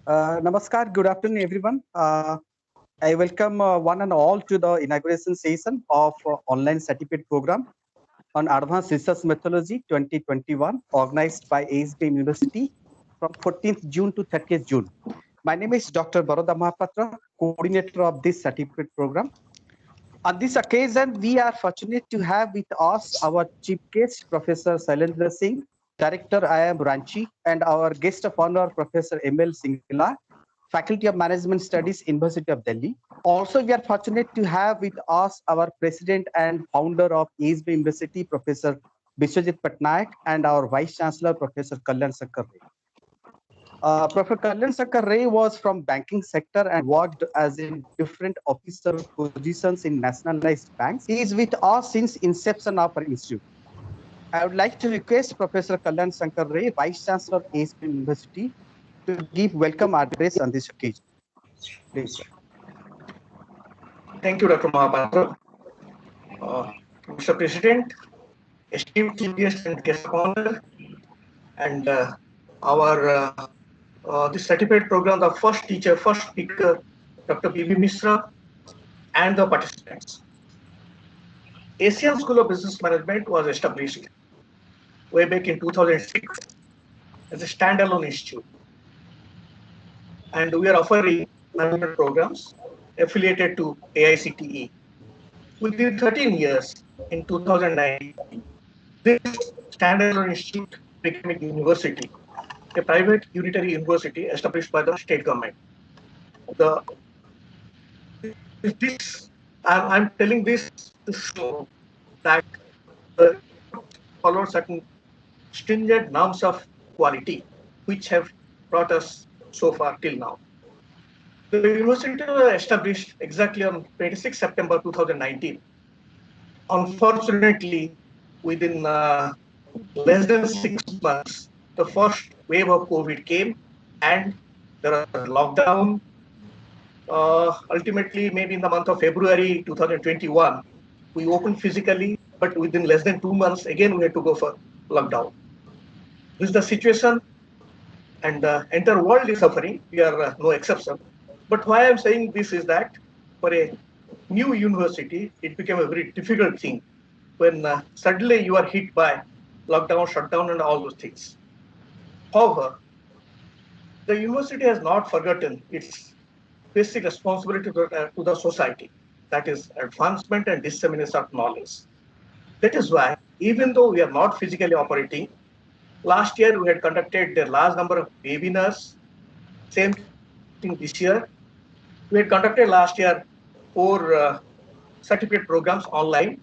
Namaskar, good afternoon, everyone. I welcome one and all to the inauguration session of online certificate program on Advanced Research Methodology 2021, organized by ASBM University from 14th June to 30th June. My name is Dr. Baroda Mahapatra, coordinator of this certificate program. On this occasion, we are fortunate to have with us our chief guest, Professor Sailendra Singh, Director IIM Ranchi, and our guest of honor, Professor M.L. Singla, Faculty of Management Studies, University of Delhi. Also, we are fortunate to have with us our president and founder of ASBM University, Professor Biswajeet Pattanayak, and our vice chancellor, Professor Kalyan Sankar Ray. Professor Kalyan Sankar Ray was from banking sector and worked as in different officer positions in nationalized banks. He is with us since inception of our institute. I would like to request Professor Kalyan Sankar Ray, Vice Chancellor of ASBM University, to give welcome address on this occasion. Please, sir. Thank you, Dr. Mahapatra. Mr. President, esteemed chief guest and guest of honor, and our this certificate program, the first teacher, first speaker, Dr. B.B. Misra, and the participants. Asian School of Business Management was established way back in 2006 as a standalone institute. And we are offering management programs affiliated to AICTE. Within 13 years, in 2009, this standalone institute became a university, a private unitary university established by the state government. I'm telling this to show that the follow certain stringent norms of quality, which have brought us so far till now. The university was established exactly on 26 September 2019. Unfortunately, within less than 6 months, the first wave of COVID came and there was a lockdown. Ultimately, maybe in the month of February 2021, we opened physically, but within less than 2 months, again, we had to go for lockdown. This is the situation, and the entire world is suffering. We are no exception. But why I'm saying this is that for a new university, it became a very difficult thing when suddenly you are hit by lockdown, shutdown, and all those things. However, the university has not forgotten its basic responsibility to the society, that is advancement and dissemination of knowledge. That is why, even though we are not physically operating, last year we had conducted a large number of webinars. Same thing this year. We had conducted last year 4 certificate programs online.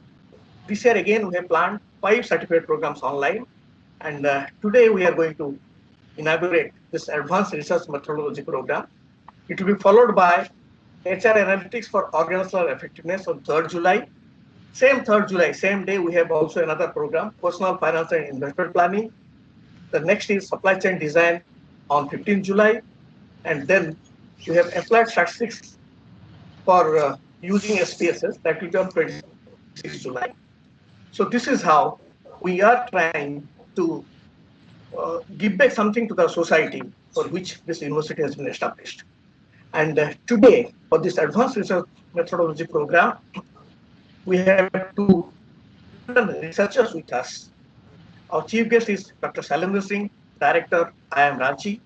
This year again we have planned 5 certificate programs online, and today we are going to inaugurate this advanced research methodology program. It will be followed by HR analytics for organizational effectiveness on 3rd July. Same 3rd July, same day, we have also another program, personal finance and investment planning. The next is supply chain design on 15th July. And then we have applied statistics for using SPSS, that will be on 26th July. So this is how we are trying to give back something to the society for which this university has been established. And today, for this advanced research methodology program, we have 2 researchers with us. Our chief guest is Dr. Sailendra Singh, Director, IIM Ranchi.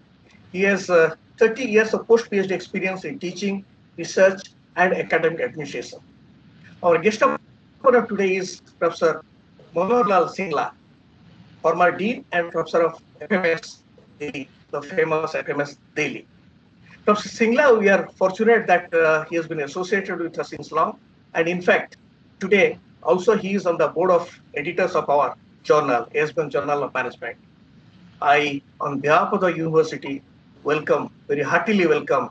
He has 30 years of post-PhD experience in teaching, research, and academic administration. Our guest of honor today is Professor Manohar Singla, former Dean and Professor of FMS Delhi, the famous FMS Delhi. Professor Singla, we are fortunate that he has been associated with us since long. And in fact, today, also he is on the board of editors of our journal, ASBM Journal of Management. I, on behalf of the university, very heartily welcome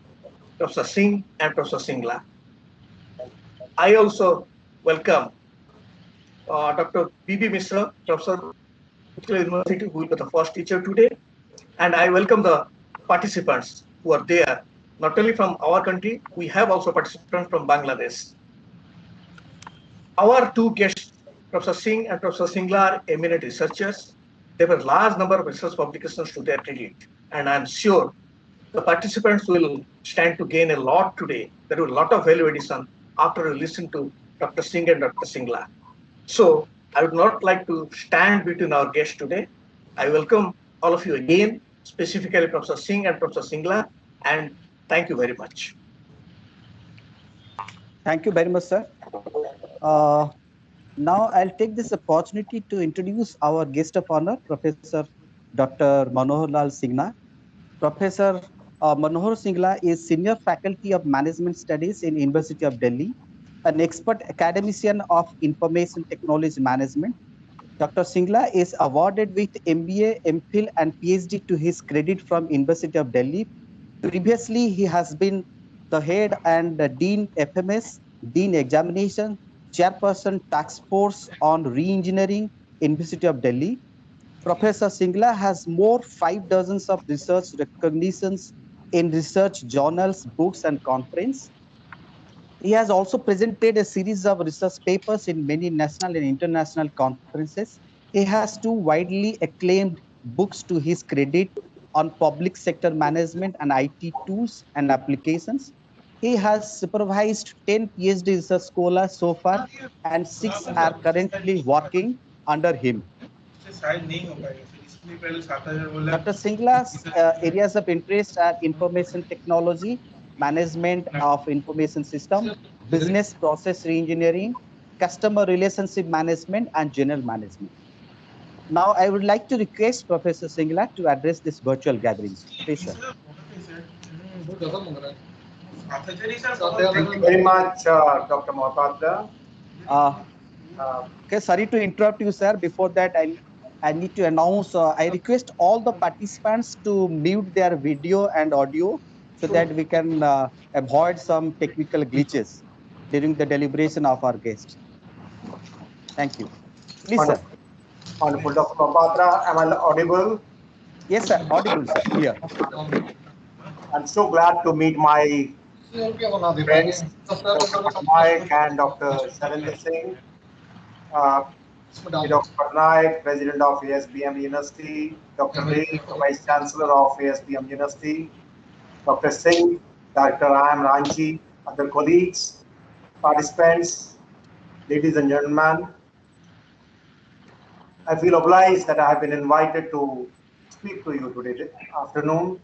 Professor Singh and Professor Singla. I also welcome Dr. B.B. Misra, Professor of University, who will be the first teacher today. And I welcome the participants who are there, not only from our country, we have also participants from Bangladesh. Our 2 guests, Professor Singh and Professor Singla, are eminent researchers. They have a large number of research publications to their credit, and I'm sure the participants will stand to gain a lot today. There will be a lot of value addition after you listen to Dr. Singh and Dr. Singla. So I would not like to stand between our guests today. I welcome all of you again, specifically Professor Singh and Professor Singla, and thank you very much. Thank you very much, sir. Now I'll take this opportunity to introduce our guest of honor, Professor Dr. Manohar Lal Singla. Professor Manohar Singla is Senior Faculty of Management Studies in University of Delhi, an expert academician of Information Technology Management. Dr. Singla is awarded with MBA, MPhil, and PhD to his credit from University of Delhi. Previously, he has been the head and the Dean FMS, Dean Examination, Chairperson Task Force on Reengineering, University of Delhi. Professor Singla has more 5 dozens of research recognitions in research journals, books, and conference. He has also presented a series of research papers in many national and international conferences. He has two widely acclaimed books to his credit on public sector management and IT tools and applications. He has supervised 10 PhD research scholars so far, and 6 are currently working under him. Dr. Singla's areas of interest are information technology, management of information system, business process reengineering, customer relationship management, and general management. Now, I would like to request Professor Singla to address this virtual gathering. Please, sir. Thank you very much, Dr. Mohapatra. Okay, sorry to interrupt you, sir. Before that, I need to announce, I request all the participants to mute their video and audio so that we can avoid some technical glitches during the deliberation of our guests. Thank you. Please, sir. Wonderful. Dr. Mohapatra, am I audible? Yes, sir. Audible, sir. Clear. I'm so glad to meet my friends, Dr. Patnaik and Dr. Swadhin Singh. Dr. Patnaik, President of ASBM University, Dr. Ray, Vice Chancellor of ASBM University, Dr. Singh, Director IIM Ranchi, other colleagues, participants, ladies and gentlemen. I feel obliged that I have been invited to speak to you today afternoon.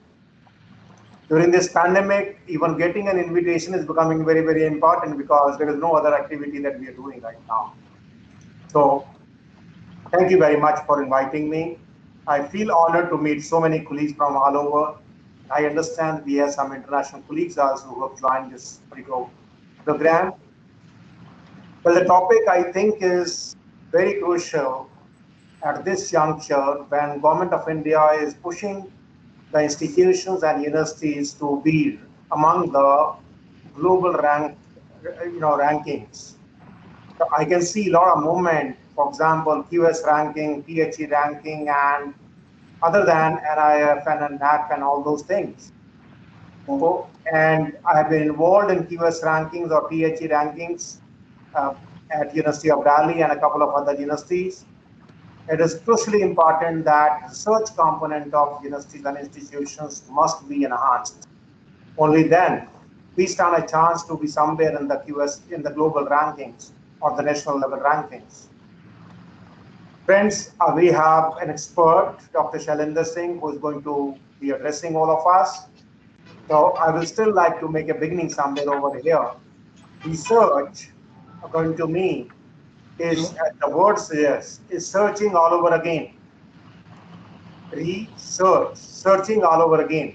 During this pandemic, even getting an invitation is becoming very, very important because there is no other activity that we are doing right now. So thank you very much for inviting me. I feel honored to meet so many colleagues from all over. I understand we have some international colleagues also who have joined this particular program. Well, the topic I think is very crucial at this juncture when Government of India is pushing the institutions and universities to be among the global rankings. So I can see a lot of movement, for example, QS ranking, PHE ranking, and other than NIF and NAC and all those things. So, and I have been involved in QS rankings or PHE rankings at University of Delhi and a couple of other universities. It is crucially important that research component of universities and institutions must be enhanced. Only then we stand a chance to be somewhere in the in the global rankings or the national level rankings. Friends, we have an expert, Dr. Swadhin Singh, who is going to be addressing all of us. So I will still like to make a beginning somewhere over here. Research, according to me, is, as the word suggests, is searching all over again. Research, searching all over again.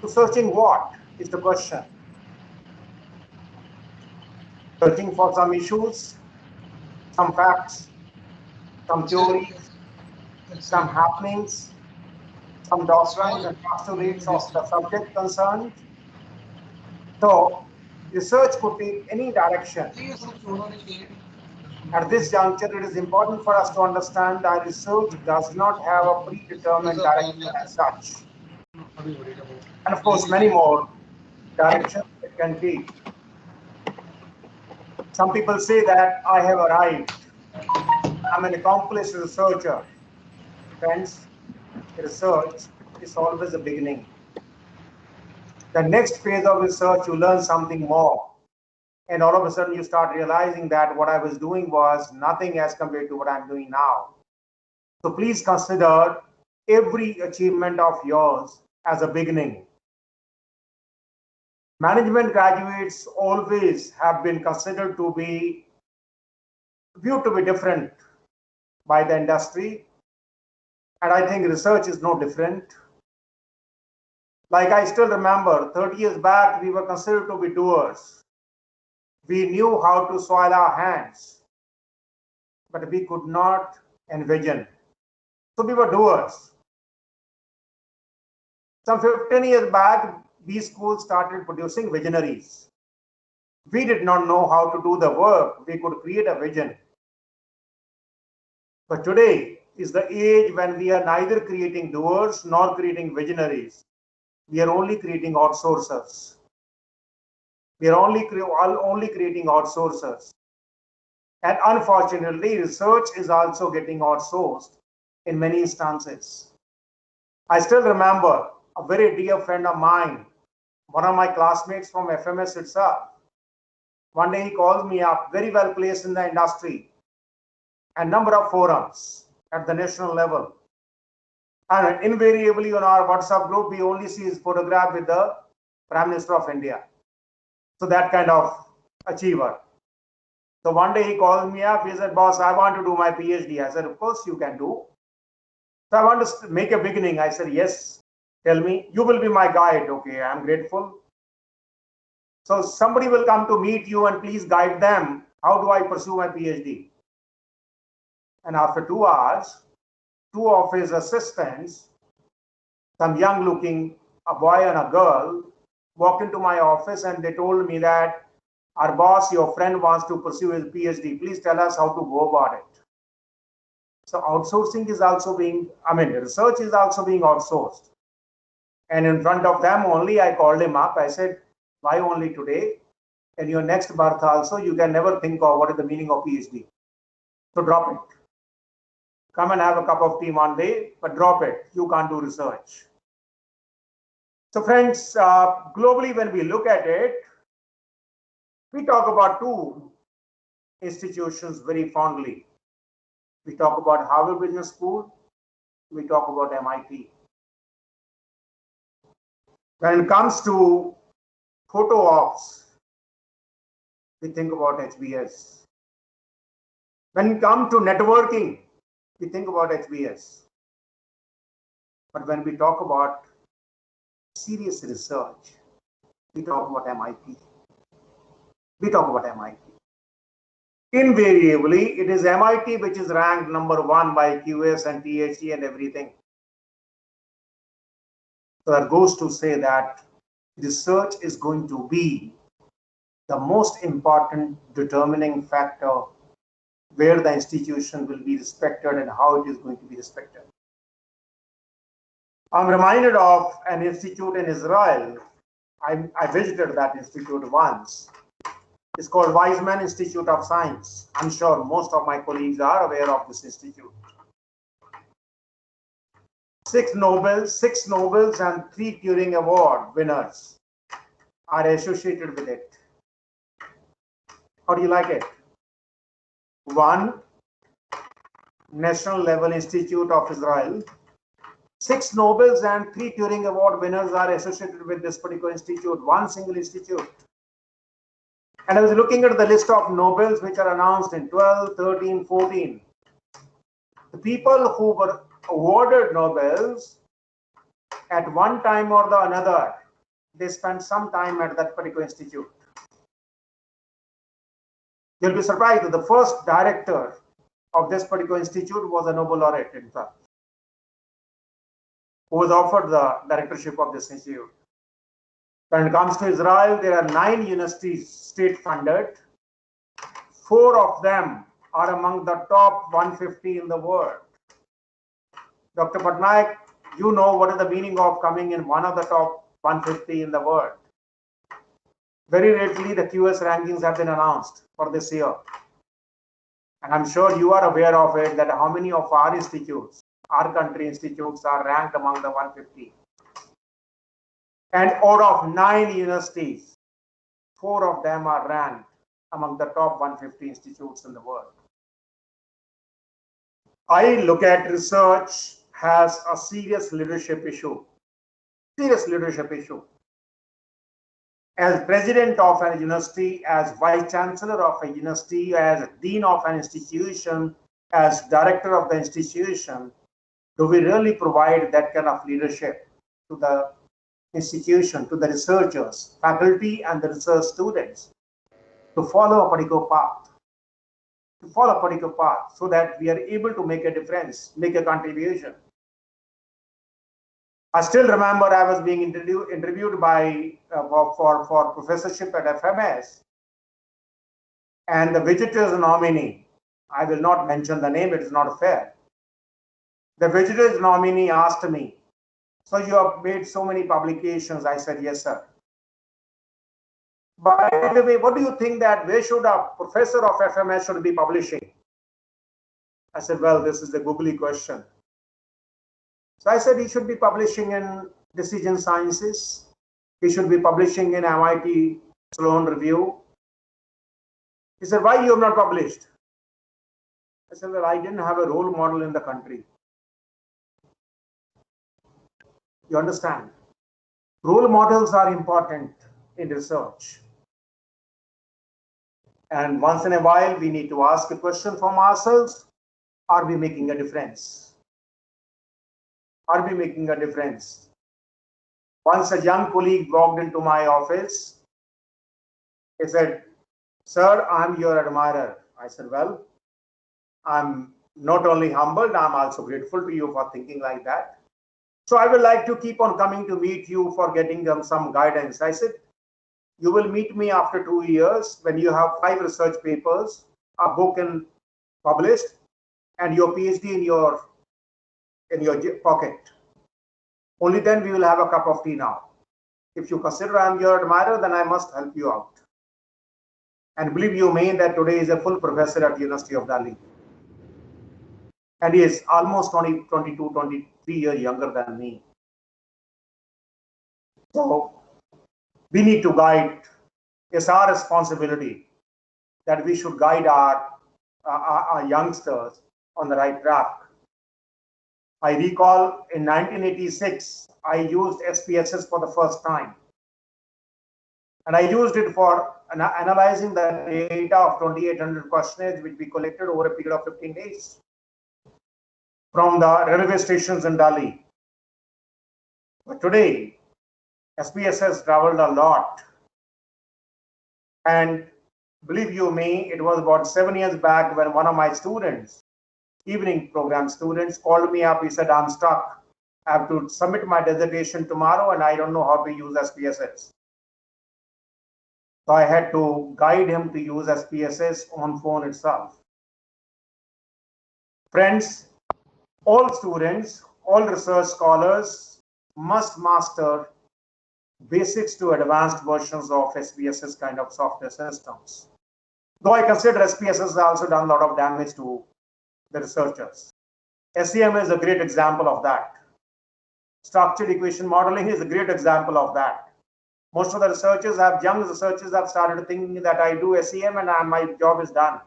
So searching what is the question? Searching for some issues, some facts, some theories, some happenings, some doctrines and postulates of the subject concerned. So research could take any direction. At this juncture, it is important for us to understand that research does not have a predetermined direction as such. And of course, many more directions it can take. Some people say that I have arrived. I'm an accomplished researcher. Friends, research is always a beginning. The next phase of research, you learn something more. And all of a sudden, you start realizing that what I was doing was nothing as compared to what I'm doing now. So please consider every achievement of yours as a beginning. Management graduates always have been considered to be viewed to be different by the industry. And I think research is no different. Like I still remember 30 years back, we were considered to be doers. We knew how to soil our hands, but we could not envision. So we were doers. Some 15 years back, these schools started producing visionaries. We did not know how to do the work. We could create a vision. But today is the age when we are neither creating doers nor creating visionaries. We are only creating outsourcers. We are only creating outsourcers. And unfortunately, research is also getting outsourced in many instances. I still remember a very dear friend of mine, one of my classmates from FMS itself. One day he calls me up, very well placed in the industry, a number of forums at the national level. And invariably on our WhatsApp group, we only see his photograph with the Prime Minister of India. So that kind of achiever. So one day he called me up, he said, boss, I want to do my PhD. I said, of course you can do. So I want to make a beginning. I said, yes, tell me, you will be my guide. Okay, I'm grateful. So somebody will come to meet you and please guide them. How do I pursue my PhD? And after 2 hours, two of his assistants, some young looking, a boy and a girl, walked into my office and they told me that our boss, your friend wants to pursue his PhD. Please tell us how to go about it. So outsourcing is also being, research is also being outsourced. And in front of them only, I called him up. I said, why only today? In your next birth also, you can never think of what is the meaning of PhD. So drop it. Come and have a cup of tea one day, but drop it. You can't do research. So friends, globally, when we look at it, we talk about two institutions very fondly. We talk about Harvard Business School. We talk about MIT. When it comes to photo ops, we think about HBS. When it comes to networking, we think about HBS. But when we talk about serious research, we talk about MIT. We talk about MIT. Invariably, it is MIT which is ranked number 1 by QS and THE and everything. So that goes to say that research is going to be the most important determining factor where the institution will be respected and how it is going to be respected. I'm reminded of an institute in Israel. I visited that institute once. It's called Weizmann Institute of Science. I'm sure most of my colleagues are aware of this institute. 6 Nobels and 3 Turing Award winners are associated with it. How do you like it? 1 National Level Institute of Israel. 6 Nobels and 3 Turing Award winners are associated with this particular institute, one single institute. And I was looking at the list of Nobels which are announced in 12, 13, 14. The people who were awarded Nobels at one time or the another, they spent some time at that particular institute. You'll be surprised that the first director of this particular institute was a Nobel laureate, in fact, who was offered the directorship of this institute. When it comes to Israel, there are 9 universities state funded. 4 of them are among the top 150 in the world. Dr. Patnaik, you know what is the meaning of coming in one of the top 150 in the world. Very lately, the QS rankings have been announced for this year. And I'm sure you are aware of it, that how many of our institutes, our country institutes, are ranked among the 150. And out of 9 universities, 4 of them are ranked among the top 150 institutes in the world. I look at research as a serious leadership issue. Serious leadership issue. As president of an university, as vice chancellor of a university, as dean of an institution, as director of the institution, do we really provide that kind of leadership to the institution, to the researchers, faculty, and the research students to follow a particular path? To follow a particular path so that we are able to make a difference, make a contribution. I still remember I was being interviewed by for professorship at FMS, and the visitors nominee, I will not mention the name, it is not fair. The visitors nominee asked me, "So you have made so many publications?" I said, "Yes, sir. By the way, what do you think that where should a professor of FMS should be publishing?" I said, "Well, this is a googly question." So I said he should be publishing in Decision Sciences. He should be publishing in MIT Sloan Review. He said, "Why you have not published?" I said, "Well, I didn't have a role model in the country." You understand? Role models are important in research. And once in a while, we need to ask a question from ourselves. Are we making a difference? Are we making a difference? Once a young colleague walked into my office. He said, "Sir, I'm your admirer." I said, "Well, I'm not only humbled, I'm also grateful to you for thinking like that. So I would like to keep on coming to meet you for getting some guidance." I said, "You will meet me after 2 years when you have 5 research papers, a book published, and your PhD in your pocket. Only then we will have a cup of tea now. If you consider I'm your admirer, then I must help you out." And believe you me that today is a full professor at University of Delhi. And he is almost 22, 23 years younger than me. So we need to guide. It's our responsibility that we should guide our youngsters on the right track. I recall in 1986, I used SPSS for the first time. And I used it for analyzing the data of 2,800 questionnaires which we collected over a period of 15 days from the railway stations in Delhi. But today, SPSS traveled a lot. And believe you me, it was about 7 years back when one of my students, evening program students, called me up. He said, "I'm stuck. I have to submit my dissertation tomorrow and I don't know how to use SPSS." So I had to guide him to use SPSS on phone itself. Friends, all students, all research scholars must master basics to advanced versions of SPSS kind of software systems. Though I consider SPSS has also done a lot of damage to the researchers. SEM is a great example of that. Structured equation modeling is a great example of that. Most of the young researchers have started thinking that I do SEM and my job is done.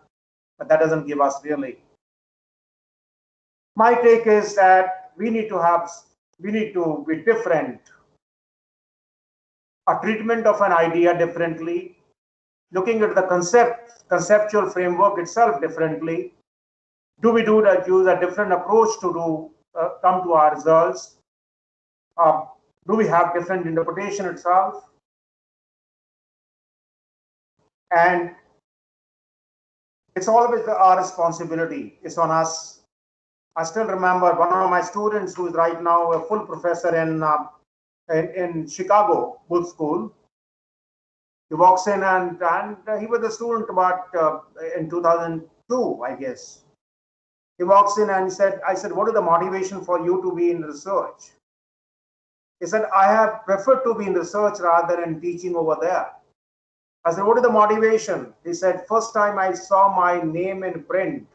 But that doesn't give us really. My take is that we need to be different. A treatment of an idea differently, looking at the conceptual framework itself differently. Do we use a different approach to come to our results? Do we have different interpretation itself? And it's always our responsibility. It's on us. I still remember one of my students who is right now a full professor in Chicago Bull School. He walks in and he was a student about in 2002, I guess. He walks in and I said, "What is the motivation for you to be in research?" He said, "I have preferred to be in research rather than teaching over there." I said, "What is the motivation?" He said, "First time I saw my name in print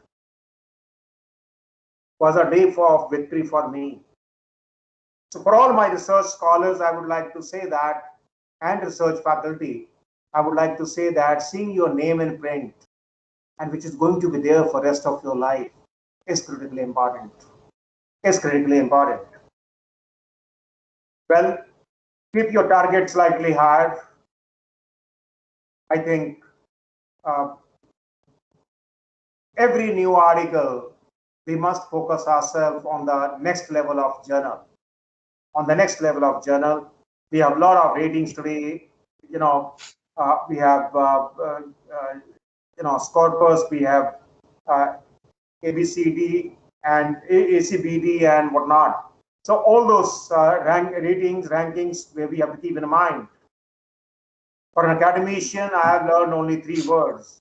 was a day of victory for me." So for all my research scholars, I would like to say that, and research faculty, I would like to say that seeing your name in print, and which is going to be there for the rest of your life, is critically important. Is critically important. Well, keep your target slightly higher. I think every new article, we must focus ourselves on the next level of journal. On the next level of journal, we have a lot of ratings today. We have Scorpus, we have ABCD and ACBD and whatnot. So all those rankings, where we have to keep in mind. For an academician, I have learned only 3 words: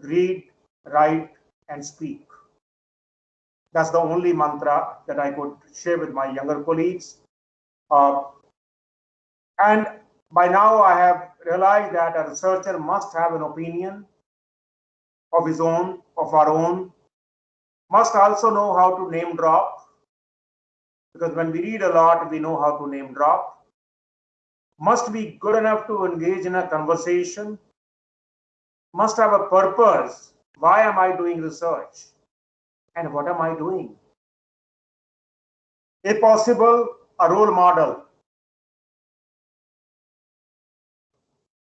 read, write, and speak. That's the only mantra that I could share with my younger colleagues. And by now, I have realized that a researcher must have an opinion of his own, of our own, must also know how to name drop, because when we read a lot, we know how to name drop, must be good enough to engage in a conversation, must have a purpose. Why am I doing research? And what am I doing? If possible, a role model.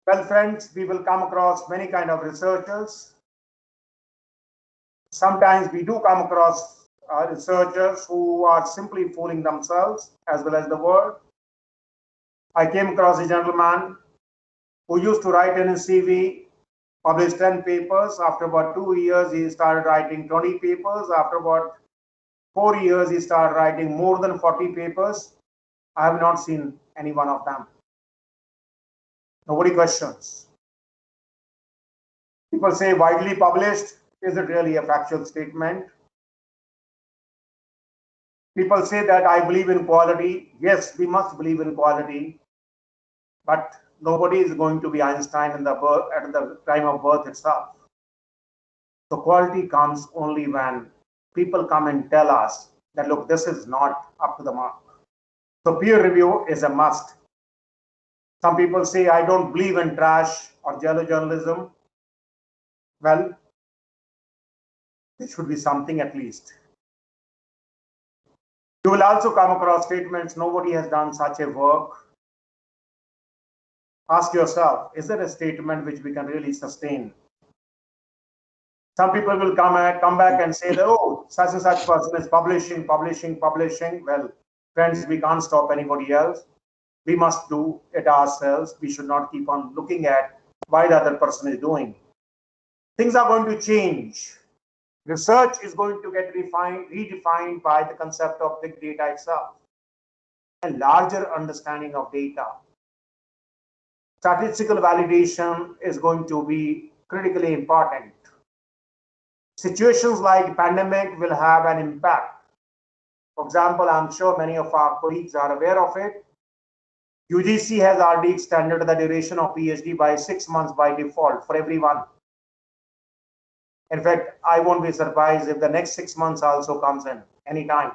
Well, friends, we will come across many kind of researchers. Sometimes we do come across researchers who are simply fooling themselves as well as the world. I came across a gentleman who used to write in his CV, published 10 papers. After about 2 years, he started writing 20 papers. After about 4 years, he started writing more than 40 papers. I have not seen any one of them. Nobody questions. People say widely published. Is it really a factual statement? People say that I believe in quality. Yes, we must believe in quality. But nobody is going to be Einstein at the time of birth itself. So quality comes only when people come and tell us that, look, this is not up to the mark. So peer review is a must. Some people say, I don't believe in trash or jello journalism. Well, there should be something at least. You will also come across statements, nobody has done such a work. Ask yourself, is there a statement which we can really sustain? Some people will come back and say that, oh, such and such person is publishing. Well, friends, we can't stop anybody else. We must do it ourselves. We should not keep on looking at why the other person is doing. Things are going to change. Research is going to get redefined by the concept of big data itself, a larger understanding of data. Statistical validation is going to be critically important. Situations like pandemic will have an impact. For example, I'm sure many of our colleagues are aware of it. UGC has already extended the duration of PhD by 6 months by default for everyone. In fact, I won't be surprised if the next 6 months also comes in anytime.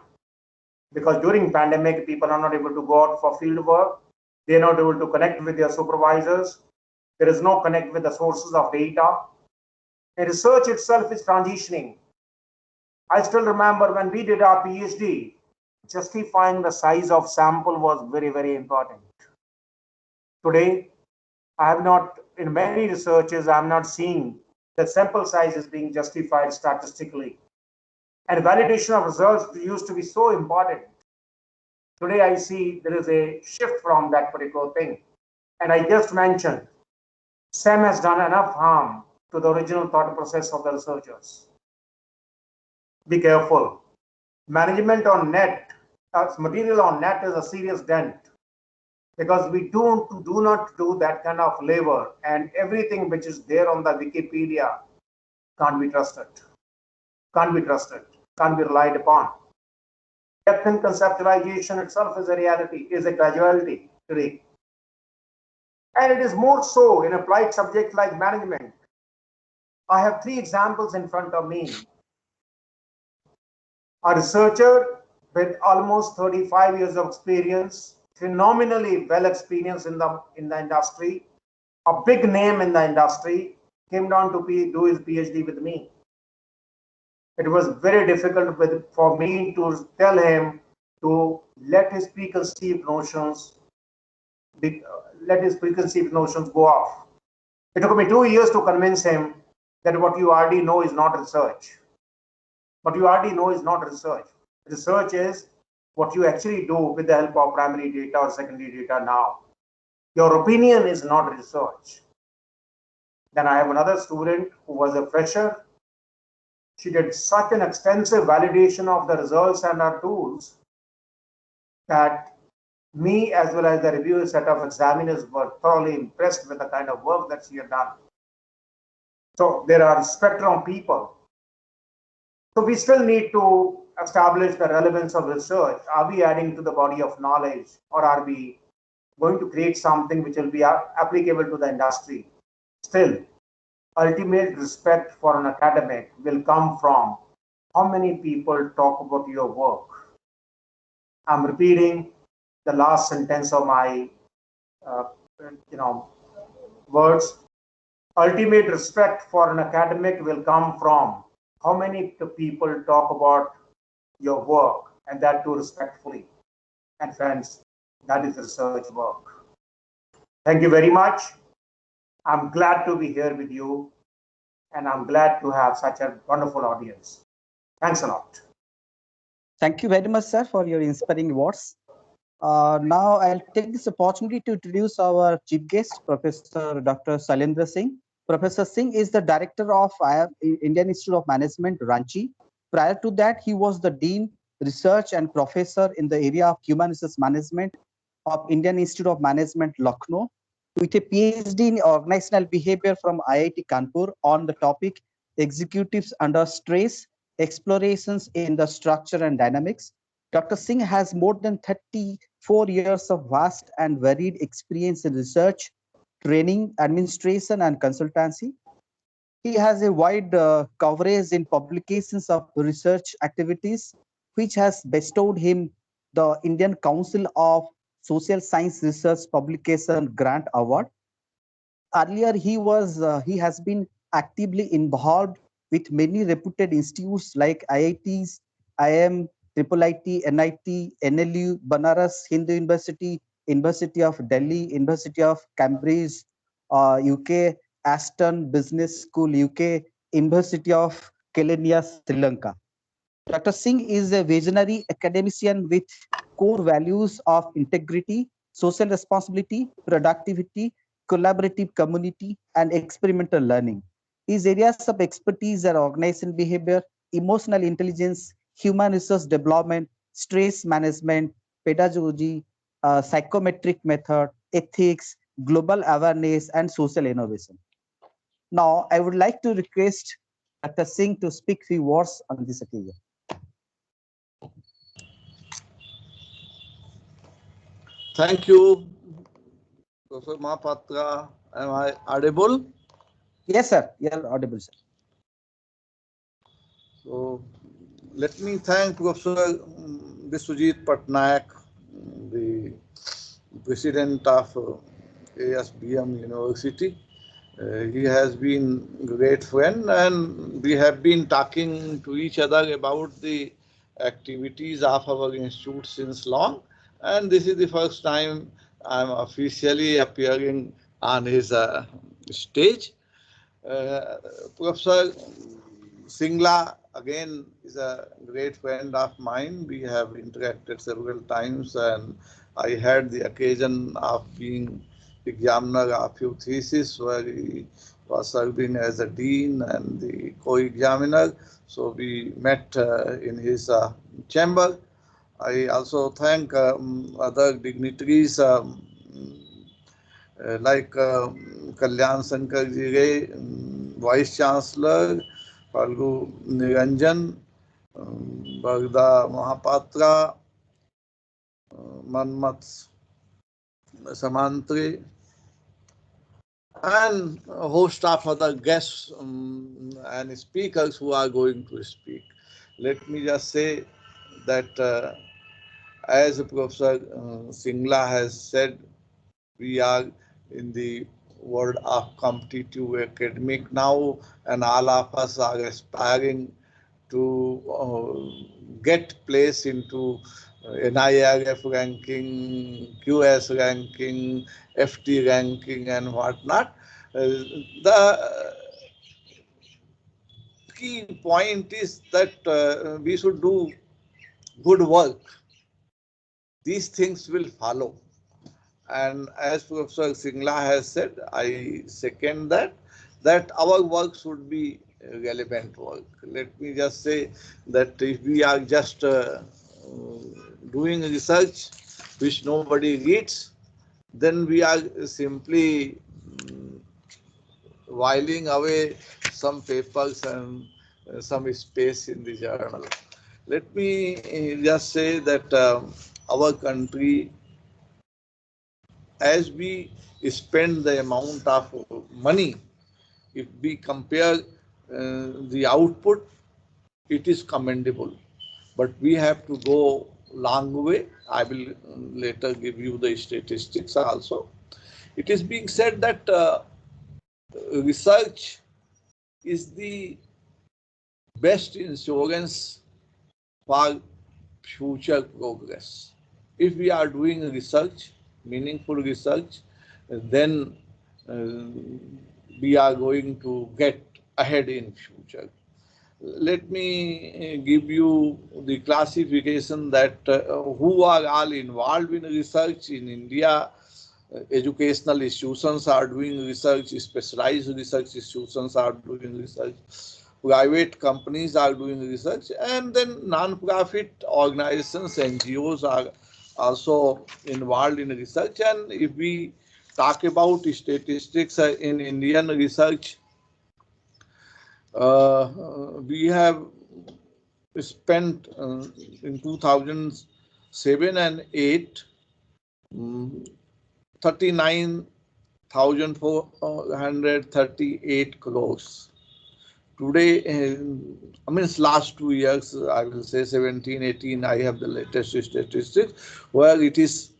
Because during pandemic, people are not able to go out for field work. They are not able to connect with their supervisors. There is no connect with the sources of data. And research itself is transitioning. I still remember when we did our PhD, justifying the size of sample was very, very important. Today, I have not, in many researches, I'm not seeing that sample size is being justified statistically. And validation of results used to be so important. Today, I see there is a shift from that particular thing. And I just mentioned, SEM has done enough harm to the original thought process of the researchers. Be careful. Management on net, material on net is a serious dent, because we do not do that kind of labor, and everything which is there on the Wikipedia can't be trusted, can't be relied upon. Depth in conceptualization itself is a reality, is a graduality today. And it is more so in applied subjects like management. I have 3 examples in front of me. A researcher with almost 35 years of experience, phenomenally well experienced in the industry, a big name in the industry, came down to do his PhD with me. It was very difficult for me to tell him to let his preconceived notions go off. It took me 2 years to convince him that what you already know is not research. What you already know is not research. Research is what you actually do with the help of primary data or secondary data now. Your opinion is not research. Then I have another student who was a fresher. She did such an extensive validation of the results and our tools that me as well as the review set of examiners were thoroughly impressed with the kind of work that she had done. So there are a spectrum of people. So we still need to establish the relevance of research. Are we adding to the body of knowledge, or are we going to create something which will be applicable to the industry? Still, ultimate respect for an academic will come from how many people talk about your work. I'm repeating the last sentence of my words. Ultimate respect for an academic will come from how many people talk about your work, and that too respectfully. And friends, that is research work. Thank you very much. I'm glad to be here with you, and I'm glad to have such a wonderful audience. Thanks a lot. Thank you very much, sir, for your inspiring words. Now I'll take this opportunity to introduce our chief guest, Professor Dr. Sailendra Singh. Professor Singh is the director of Indian Institute of Management, Ranchi. Prior to that, he was the dean, research and professor in the area of human resource management of Indian Institute of Management, Lucknow, with a PhD in organizational behavior from IIT Kanpur on the topic executives under stress, explorations in the structure and dynamics. Dr. Singh has more than 34 years of vast and varied experience in research, training, administration, and consultancy. He has a wide coverage in publications of research activities, which has bestowed him the Indian Council of Social Science Research Publication Grant Award. Earlier, he has been actively involved with many reputed institutes like IITs, IIM, IIIT, NIT, NLU, Banaras Hindu University, University of Delhi, University of Cambridge, UK, Aston Business School, UK, University of Kelania, Sri Lanka. Dr. Singh is a visionary academician with core values of integrity, social responsibility, productivity, collaborative community, and experimental learning. His areas of expertise are organizational behavior, emotional intelligence, human resource development, stress management, pedagogy, psychometric method, ethics, global awareness, and social innovation. Now, I would like to request Dr. Singh to speak few words on this occasion. Thank you, Professor Mahapatra. Am I audible? Yes, sir. You are audible, sir. So, let me thank Professor Biswajeet Pattanayak, the president of ASBM University. He has been a great friend, and we have been talking to each other about the activities of our institute since long. And this is the first time I'm officially appearing on his stage. Professor Singla, again, is a great friend of mine. We have interacted several times, and I had the occasion of being examiner of few theses where he was serving as a dean and the co-examiner. So we met in his chamber. I also thank other dignitaries like Kalyan Sankar Ji, Vice Chancellor, Falgu Niranjan, Bagda Mahapatra, Manmat Samantri, and a host of other guests and speakers who are going to speak. Let me just say that as Professor Singla has said, we are in the world of competitive academic now, and all of us are aspiring to get place into NIRF ranking, QS ranking, FT ranking, and whatnot. The key point is that we should do good work. These things will follow. And as Professor Singla has said, I second that our work should be relevant work. Let me just say that if we are just doing research which nobody reads, then we are simply whiling away some papers and some space in the journal. Let me just say that our country, as we spend the amount of money, if we compare the output, it is commendable. But we have to go long way. I will later give you the statistics also. It is being said that research is the best insurance for future progress. If we are doing research, meaningful research, then we are going to get ahead in future. Let me give you the classification that who are all involved in research in India. Educational institutions are doing research, specialized research institutions are doing research, private companies are doing research, and then non-profit organizations, NGOs are also involved in research. And if we talk about statistics in Indian research, we have spent in 2007 and 8 39,438 crores. Today, I mean, last 2 years, I will say 17, 18, I have the latest statistics, where it is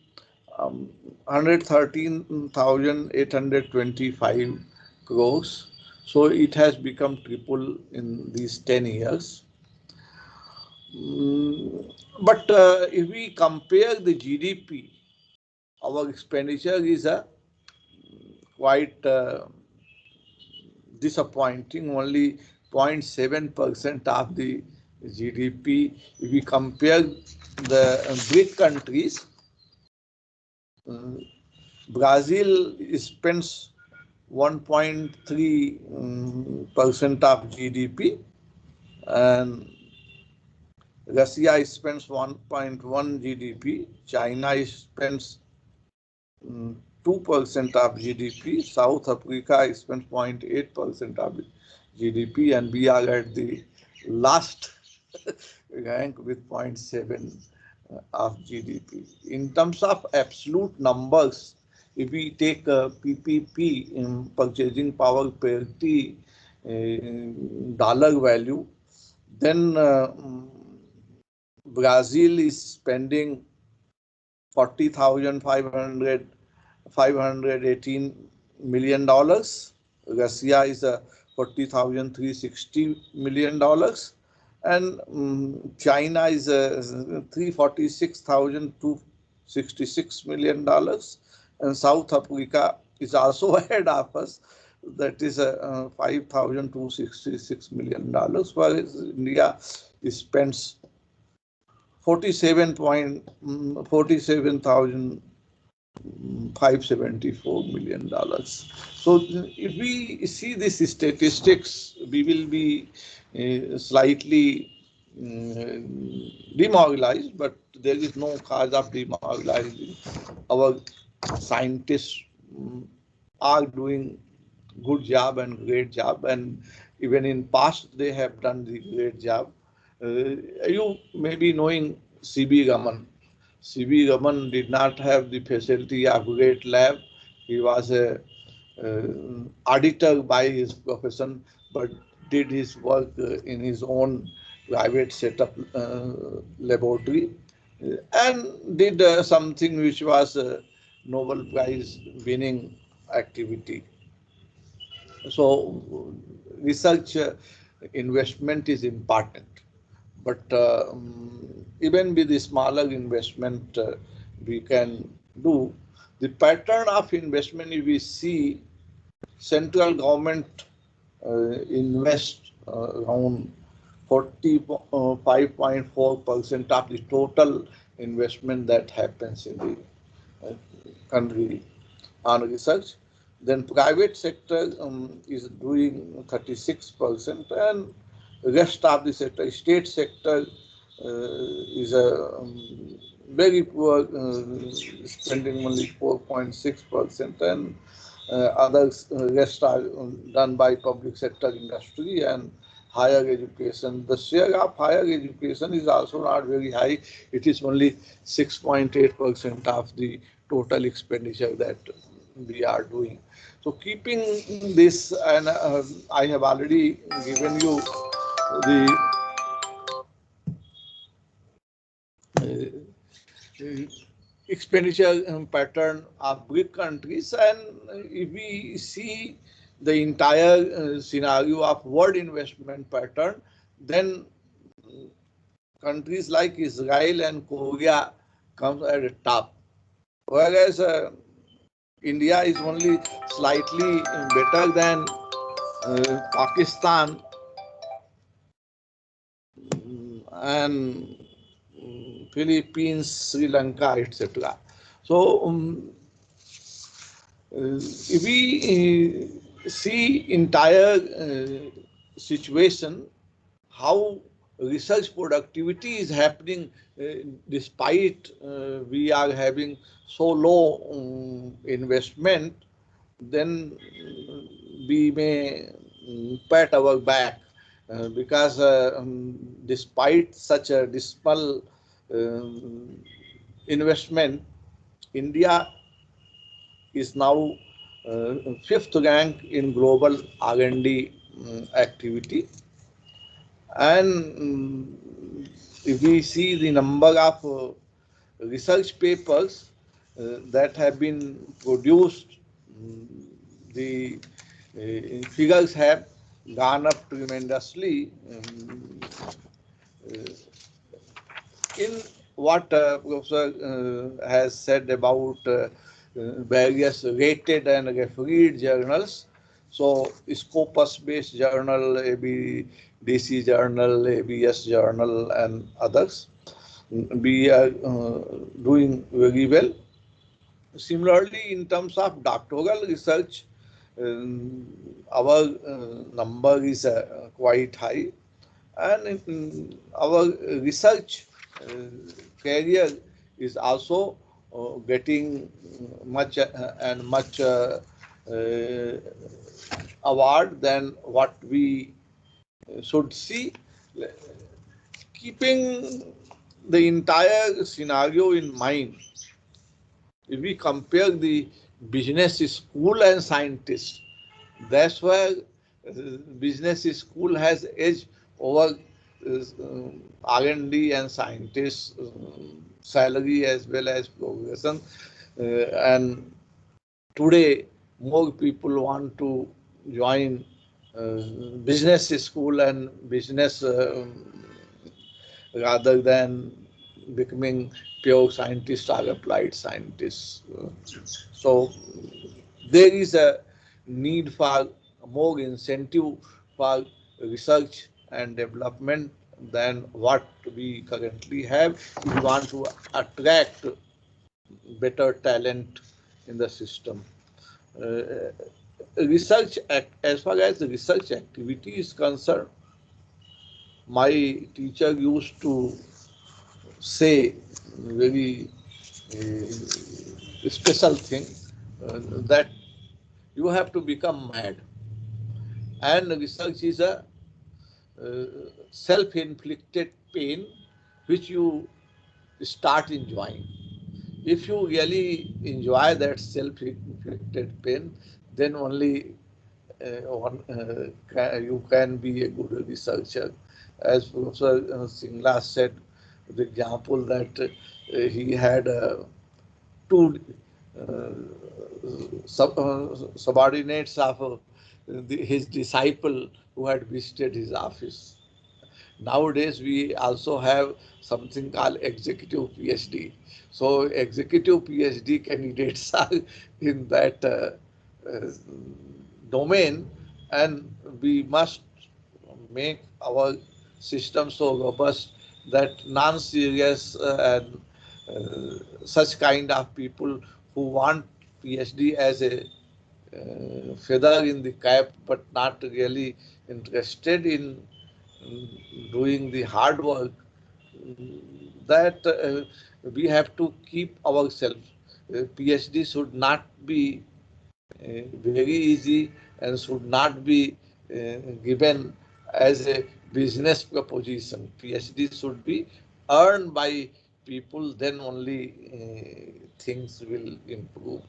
113,825 crores. So it has become triple in these 10 years. But if we compare the GDP, our expenditure is quite disappointing, only 0.7% of the GDP. If we compare the BRIC countries, Brazil spends 1.3% of GDP, and Russia spends 1.1 GDP, China spends 2% of GDP, South Africa spends 0.8% of GDP, and we are at the last rank with 0.7 of GDP. In terms of absolute numbers, if we take PPP in purchasing power parity dollar value, then Brazil is spending 40,518 million dollars. Russia is $40,360 million, and China is $346,266 million, and South Africa is also ahead of us. That is $5,266 million, whereas India spends 47,574 million dollars. So if we see these statistics, we will be slightly demoralized, but there is no cause of demoralizing. Our scientists are doing good job and great job, and even in past they have done the great job. You may be knowing C.B. Raman. C.B. Raman did not have the facility of great lab. He was a auditor by his profession, but did his work in his own private setup laboratory and did something which was a Nobel Prize winning activity. So research investment is important, but even with the smaller investment we can do. The pattern of investment, if we see, central government invest around 45.4% of the total investment that happens in the country on research. Then private sector is doing 36%, and rest of the sector, state sector, is a very poor, spending only 4.6%, and others rest are done by public sector industry and higher education. The share of higher education is also not very high. It is only 6.8% of the total expenditure that we are doing. So keeping this, and I have already given you the expenditure pattern of big countries, and if we see the entire scenario of world investment pattern, then countries like Israel and Korea comes at the top, whereas India is only slightly better than Pakistan and Philippines, Sri Lanka, etc. So if we see entire situation, how research productivity is happening despite we are having so low investment, then we may pat our back because despite such a dismal investment, India is now fifth rank in global R&D activity. And if we see the number of research papers that have been produced, the figures have gone up tremendously. In what Professor has said about various rated and refereed journals, so Scopus-based journal, ABDC journal, ABS journal, and others, we are doing very well. Similarly, in terms of doctoral research, our number is quite high, and our research career is also getting much and much award than what we should see. Keeping the entire scenario in mind, if we compare the business school and scientists, that's where business school has edge over R&D and scientists salary as well as progression. And today more people want to join business school and business rather than becoming pure scientists or applied scientists. So there is a need for more incentive for research and development than what we currently have. We want to attract better talent in the system. Research, as far as the research activity is concerned, my teacher used to say very special thing that you have to become mad, and research is a self-inflicted pain which you start enjoying. If you really enjoy that self-inflicted pain, then only you can be a good researcher. As Professor Singla said, the example that he had two subordinates of his disciple who had visited his office. Nowadays, we also have something called executive PhD. So, executive PhD candidates are in that uh, domain, and we must make our system so robust that non-serious and such kind of people who want PhD as a feather in the cap, but not really interested in doing the hard work, that we have to keep ourselves. PhD should not be very easy and should not be given as a business proposition. PhD should be earned by people, then only things will improve.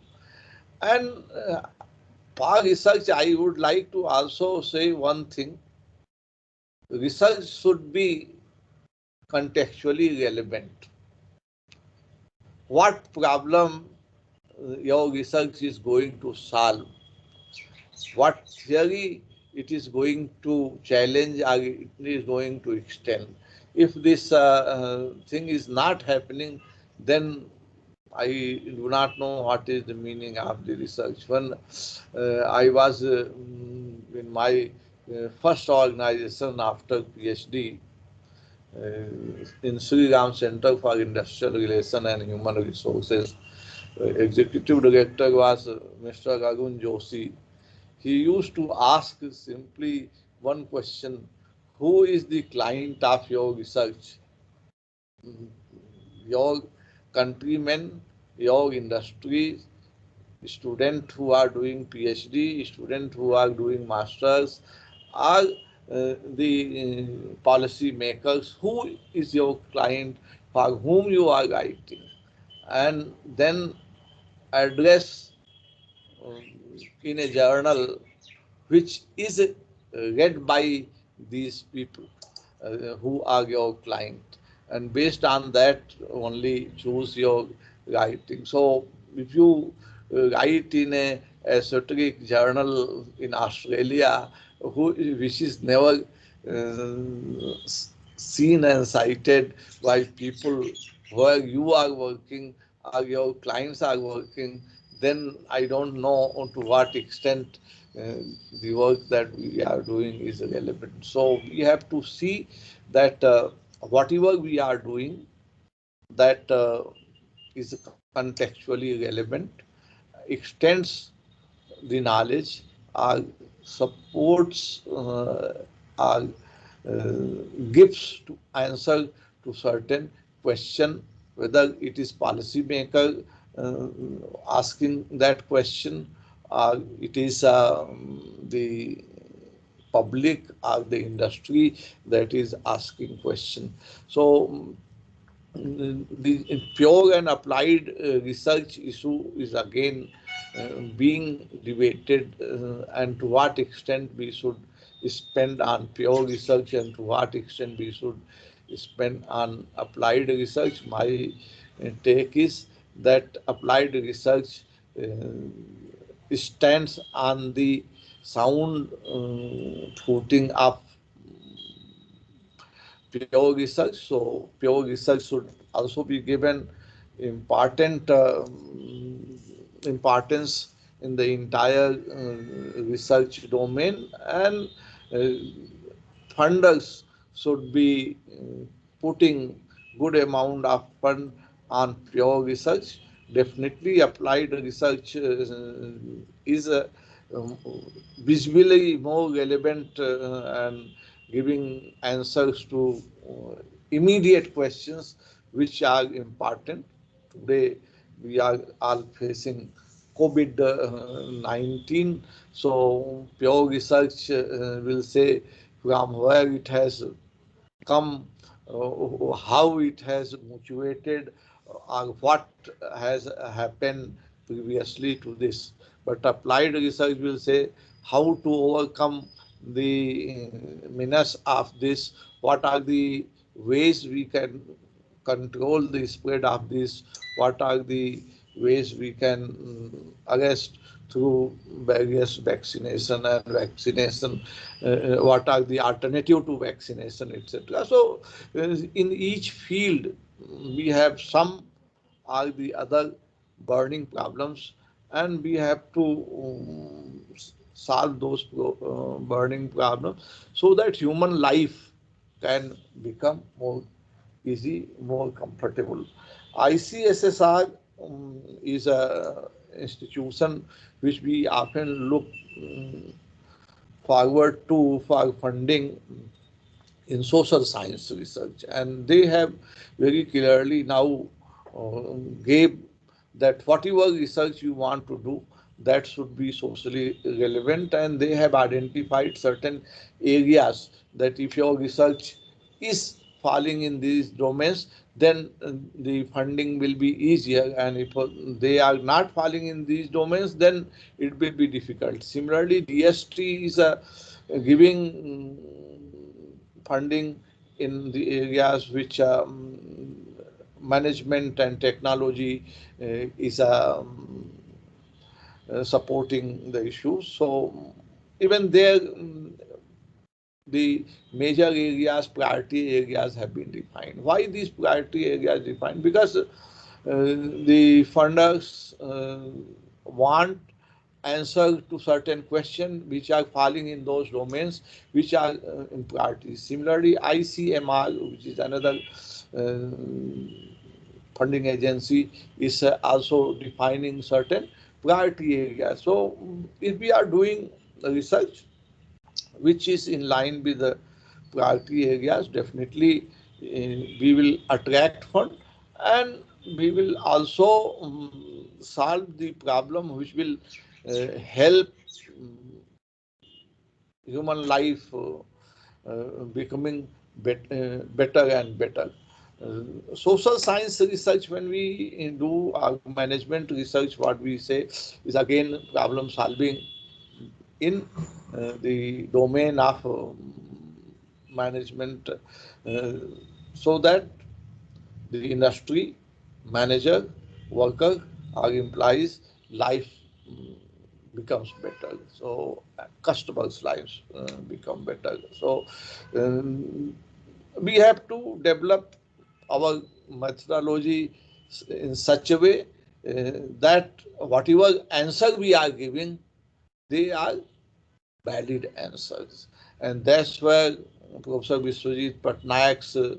And for research, I would like to also say one thing. Research should be contextually relevant. What problem your research is going to solve? What theory it is going to challenge or it is going to extend? If this thing is not happening, then I do not know what is the meaning of the research. When I was in my first organization after PhD, in Sri Ram Center for Industrial Relation and Human Resources. Executive Director was Mr. Arun Joshi. He used to ask simply one question: who is the client of your research? Your countrymen, your industry, students who are doing PhD, students who are doing masters, are the policy makers. Who is your client for whom you are writing? And then address um, in a journal which is read by these people who are your client, and based on that only choose your writing. So if you write in a esoteric journal in Australia, which is never seen and cited by people where you are working or your clients are working, then I don't know to what extent uh, the work that we are doing is relevant. So we have to see that whatever we are doing, that is contextually relevant, extends the knowledge, or supports or gives to answer to certain question, whether it is policymaker uh, asking that question, or it is the public or the industry that is asking question. So the pure and applied research issue is again being debated, and to what extent we should spend on pure research and to what extent we should spend on applied research. My take is that applied research stands on the sound footing of pure research. So pure research should also be given important importance in the entire research domain, and uh, funders should be putting good amount of fund on pure research. Definitely applied research is um, visibly more relevant and giving answers to immediate questions which are important. Today we are all facing COVID-19, so pure research will say from where it has come, how it has motivated, or what has happened previously to this. But applied research will say how to overcome the menace of this, what are the ways we can control the spread of this, what are the ways we can arrest through various vaccination and vaccination, what are the alternative to vaccination, etc. So in each field we have some or the other burning problems, and we have to solve those burning problems so that human life can become more easy, more comfortable. ICSSR is a institution which we often look forward to for funding in social science research, and they have very clearly now gave that whatever research you want to do, that should be socially relevant, and they have identified certain areas that if your research is falling in these domains, then the funding will be easier, and if they are not falling in these domains, then it will be difficult. Similarly, DST is giving funding in the areas which management and technology is supporting the issues. So even there, the major areas, priority areas have been defined. Why these priority areas defined? Because the funders want answer to certain questions which are falling in those domains which are in priority. Similarly, ICMR, which is another uh, funding agency, is also defining certain priority areas. So if we are doing research which is in line with the priority areas, definitely we will attract fund, and we will also solve the problem which will help human life becoming better and better. Social science research, when we do our management research, what we say is again problem solving in the domain of management, so that the industry, manager, worker, or employees' life becomes better. So customers' lives become better. So we have to develop our methodology in such a way that whatever answer we are giving, they are valid answers. And that's where Professor Biswajeet Patnayak's uh,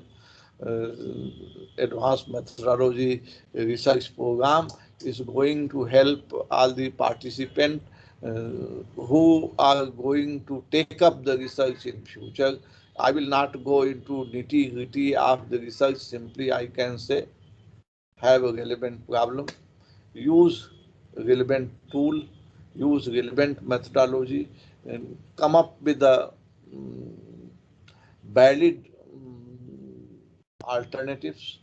advanced methodology research program is going to help all the participants who are going to take up the research in future. I will not go into nitty gritty of the research. Simply I can say, have a relevant problem, use relevant tool, use relevant methodology, and come up with a valid alternatives.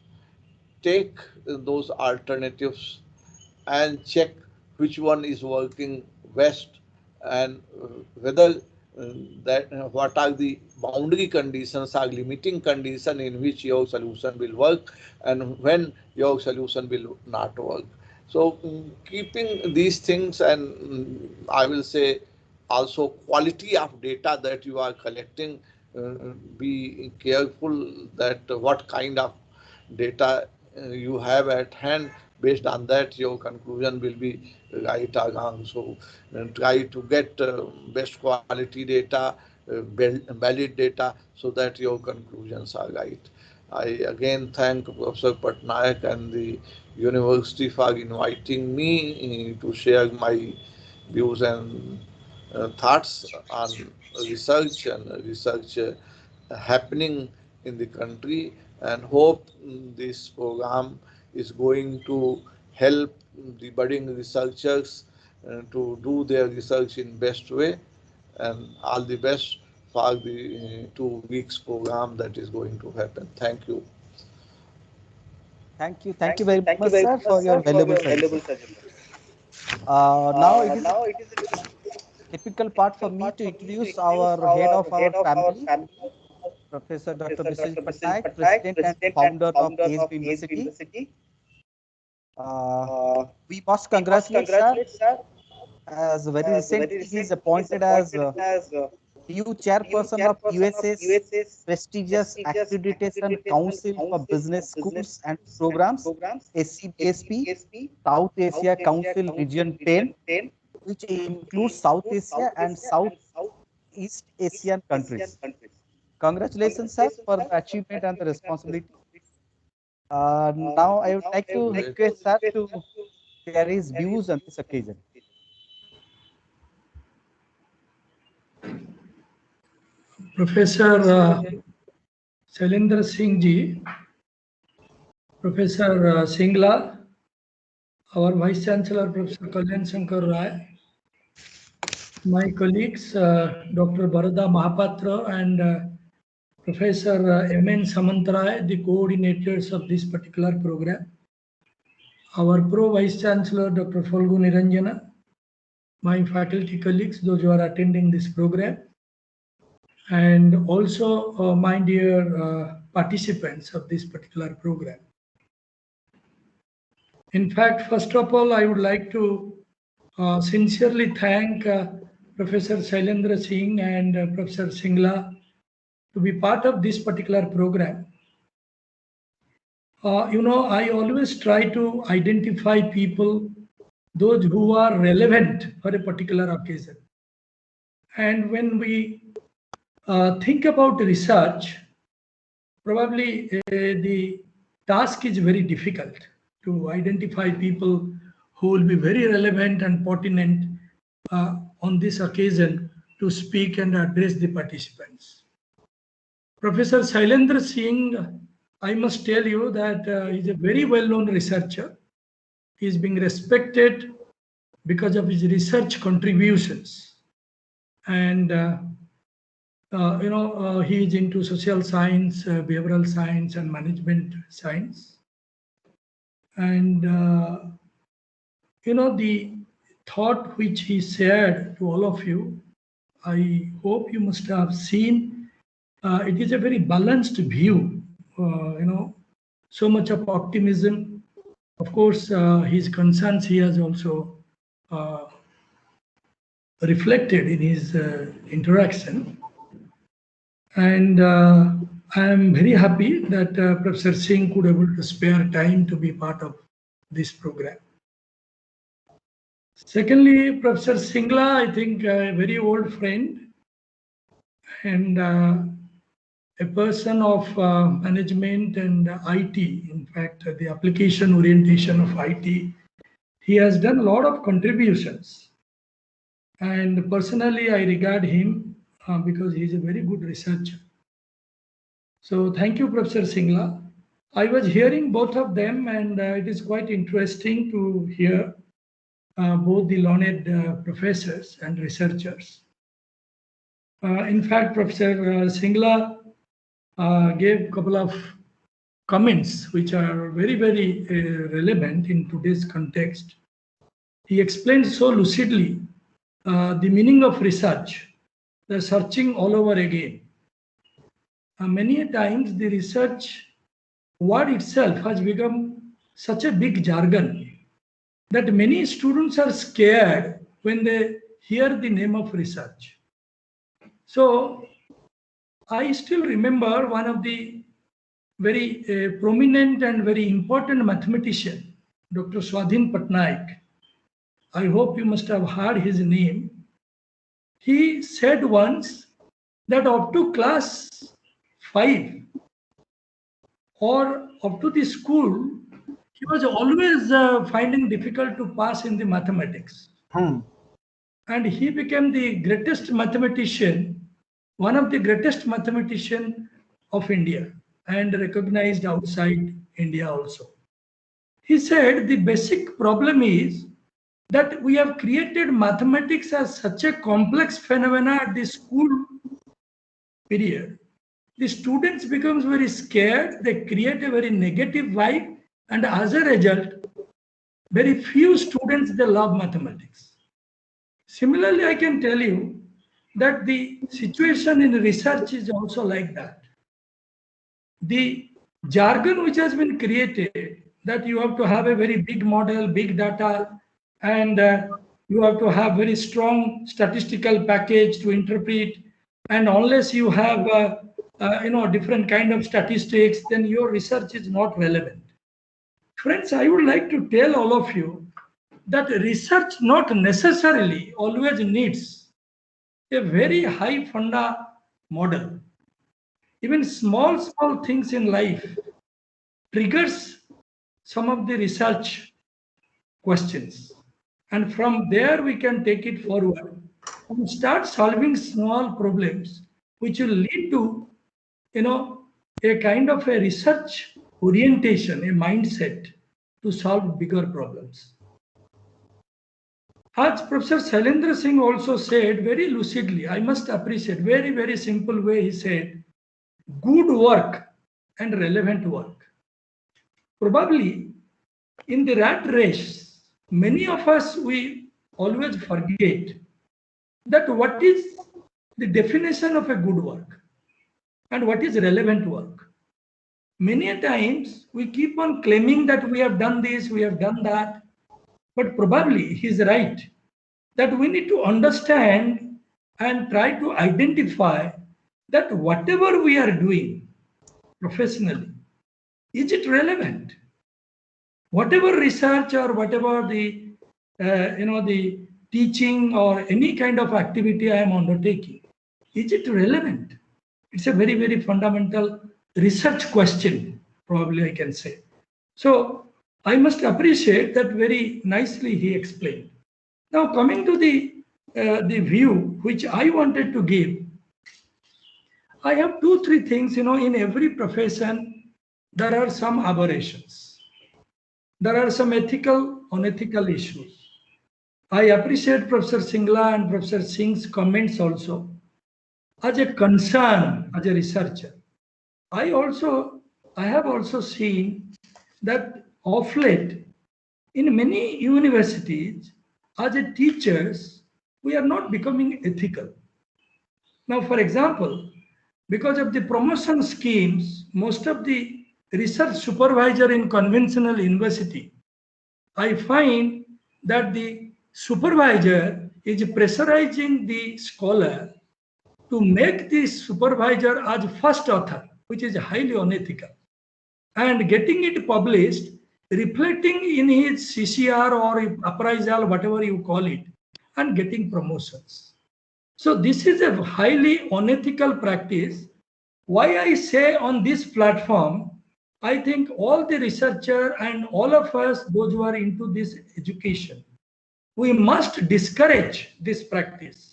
Take those alternatives and check which one is working best, and whether that what are the boundary conditions or limiting condition in which your solution will work, and when your solution will not work. So keeping these things, and I will say also quality of data that you are collecting, be careful that what kind of data you have at hand. Based on that, your conclusion will be right or wrong. So try to get best quality data, valid data, so that your conclusions are right. I again thank Professor Patnaik and the university for inviting me to share my views and thoughts on research and research happening in the country, and hope this program is going to help the budding researchers to do their research in best way, and all the best for the 2 weeks program that is going to happen. Thank you. Thank you. Thank you very much, sir, for your For valuable your valuable suggestion. suggestion. Now it is Now it is typical part for me to introduce our head of our family, Professor Dr. Biswajeet Pattanayak, President and Founder of ASBM University. We must congratulate sir, as very recently he is appointed as new chairperson of USA's prestigious Accreditation Council for Business Schools and Programs, ASP, South Asia Council Region 10, which includes South Asia and Southeast Asian countries. Congratulations, sir, for the achievement and the responsibility. Now I would like to request sir to share his views on this occasion. Professor Shailendra Singh ji, Professor Singla, our Vice Chancellor Professor Kalyan Shankar Rai, my colleagues Dr. Bharada Mahapatra and Professor M.N. Samantharai, the coordinators of this particular program, our Pro Vice Chancellor Dr. Falgu Niranjana, my faculty colleagues, those who are attending this program, and also my dear participants of this particular program. In fact, first of all, I would like to sincerely thank Professor Shailendra Singh and Professor Singla to be part of this particular program. I always try to identify people, those who are relevant for a particular occasion. And when we think about research, probably the task is very difficult to identify people who will be very relevant and pertinent on this occasion to speak and address the participants. Professor Shailendra Singh, I must tell you that he's a very well-known researcher. He's being respected because of his research contributions. And he is into social science, behavioral science, and management science. And the thought which he shared to all of you, I hope you must have seen. It is a very balanced view. So much of optimism. Of course, his concerns he has also reflected in his interaction. And I am very happy that Professor Singh could able to spare time to be part of this program. Secondly, Professor Singla, I think a very old friend and a person of management and IT. In fact, the application orientation of IT. He has done a lot of contributions. And personally, I regard him because he is a very good researcher. So thank you, Professor Singla. I was hearing both of them, and it is quite interesting to hear both the learned professors and researchers. In fact, Professor Singla gave a couple of comments which are very, very relevant in today's context. He explained so lucidly the meaning of research, the searching all over again. Many a times the research word itself has become such a big jargon that many students are scared when they hear the name of research. So I still remember one of the very prominent and very important mathematician, Dr. Swadhin Patnaik. I hope you must have heard his name. He said once that up to class 5 or up to the school, he was always finding difficult to pass in the mathematics. And he became the greatest mathematician, one of the greatest mathematician of India, and recognized outside India also. He said the basic problem is that we have created mathematics as such a complex phenomena at the school period. The students becomes very scared, they create a very negative vibe, and as a result, very few students, they love mathematics. Similarly, I can tell you that the situation in research is also like that. The jargon which has been created, that you have to have a very big model, big data, and you have to have very strong statistical package to interpret, and unless you have different kind of statistics, then your research is not relevant. Friends, I would like to tell all of you that research not necessarily always needs a very high funda model. Even small things in life triggers some of the research questions. And from there we can take it forward and start solving small problems, which will lead to, a kind of a research orientation, a mindset to solve bigger problems. As Professor Shailendra Singh also said very lucidly, I must appreciate, very, very simple way he said, good work and relevant work. Probably in the rat race, many of us, we always forget that what is the definition of a good work and what is relevant work. Many times we keep on claiming that we have done this, we have done that, but probably he's right that we need to understand and try to identify that whatever we are doing professionally, is it relevant? Whatever research or whatever the the teaching or any kind of activity I am undertaking, is it relevant? It's a very, very fundamental research question, probably I can say. So I must appreciate that very nicely he explained. Now coming to the view which I wanted to give, I have 2-3 things. In every profession there are some aberrations. There are some ethical, unethical issues. I appreciate Professor Singla and Professor Singh's comments also. As a concern, as a researcher, I have also seen that of late, in many universities, as a teachers, we are not becoming ethical. Now, for example, because of the promotion schemes, most of the research supervisor in conventional university, I find that the supervisor is pressurizing the scholar to make the supervisor as first author, which is highly unethical, and getting it published, reflecting in his CCR or appraisal, whatever you call it, and getting promotions. So this is a highly unethical practice. Why I say on this platform, I think all the researcher and all of us, those who are into this education, we must discourage this practice.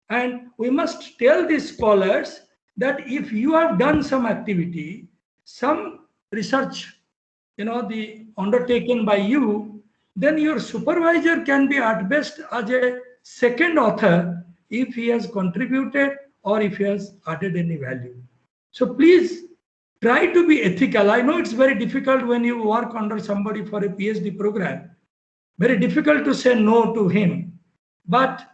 And we must tell the scholars that if you have done some activity, some research, the undertaken by you, then your supervisor can be at best as a second author if he has contributed or if he has added any value. So please try to be ethical. I know it's very difficult when you work under somebody for a PhD program. Very difficult to say no to him. But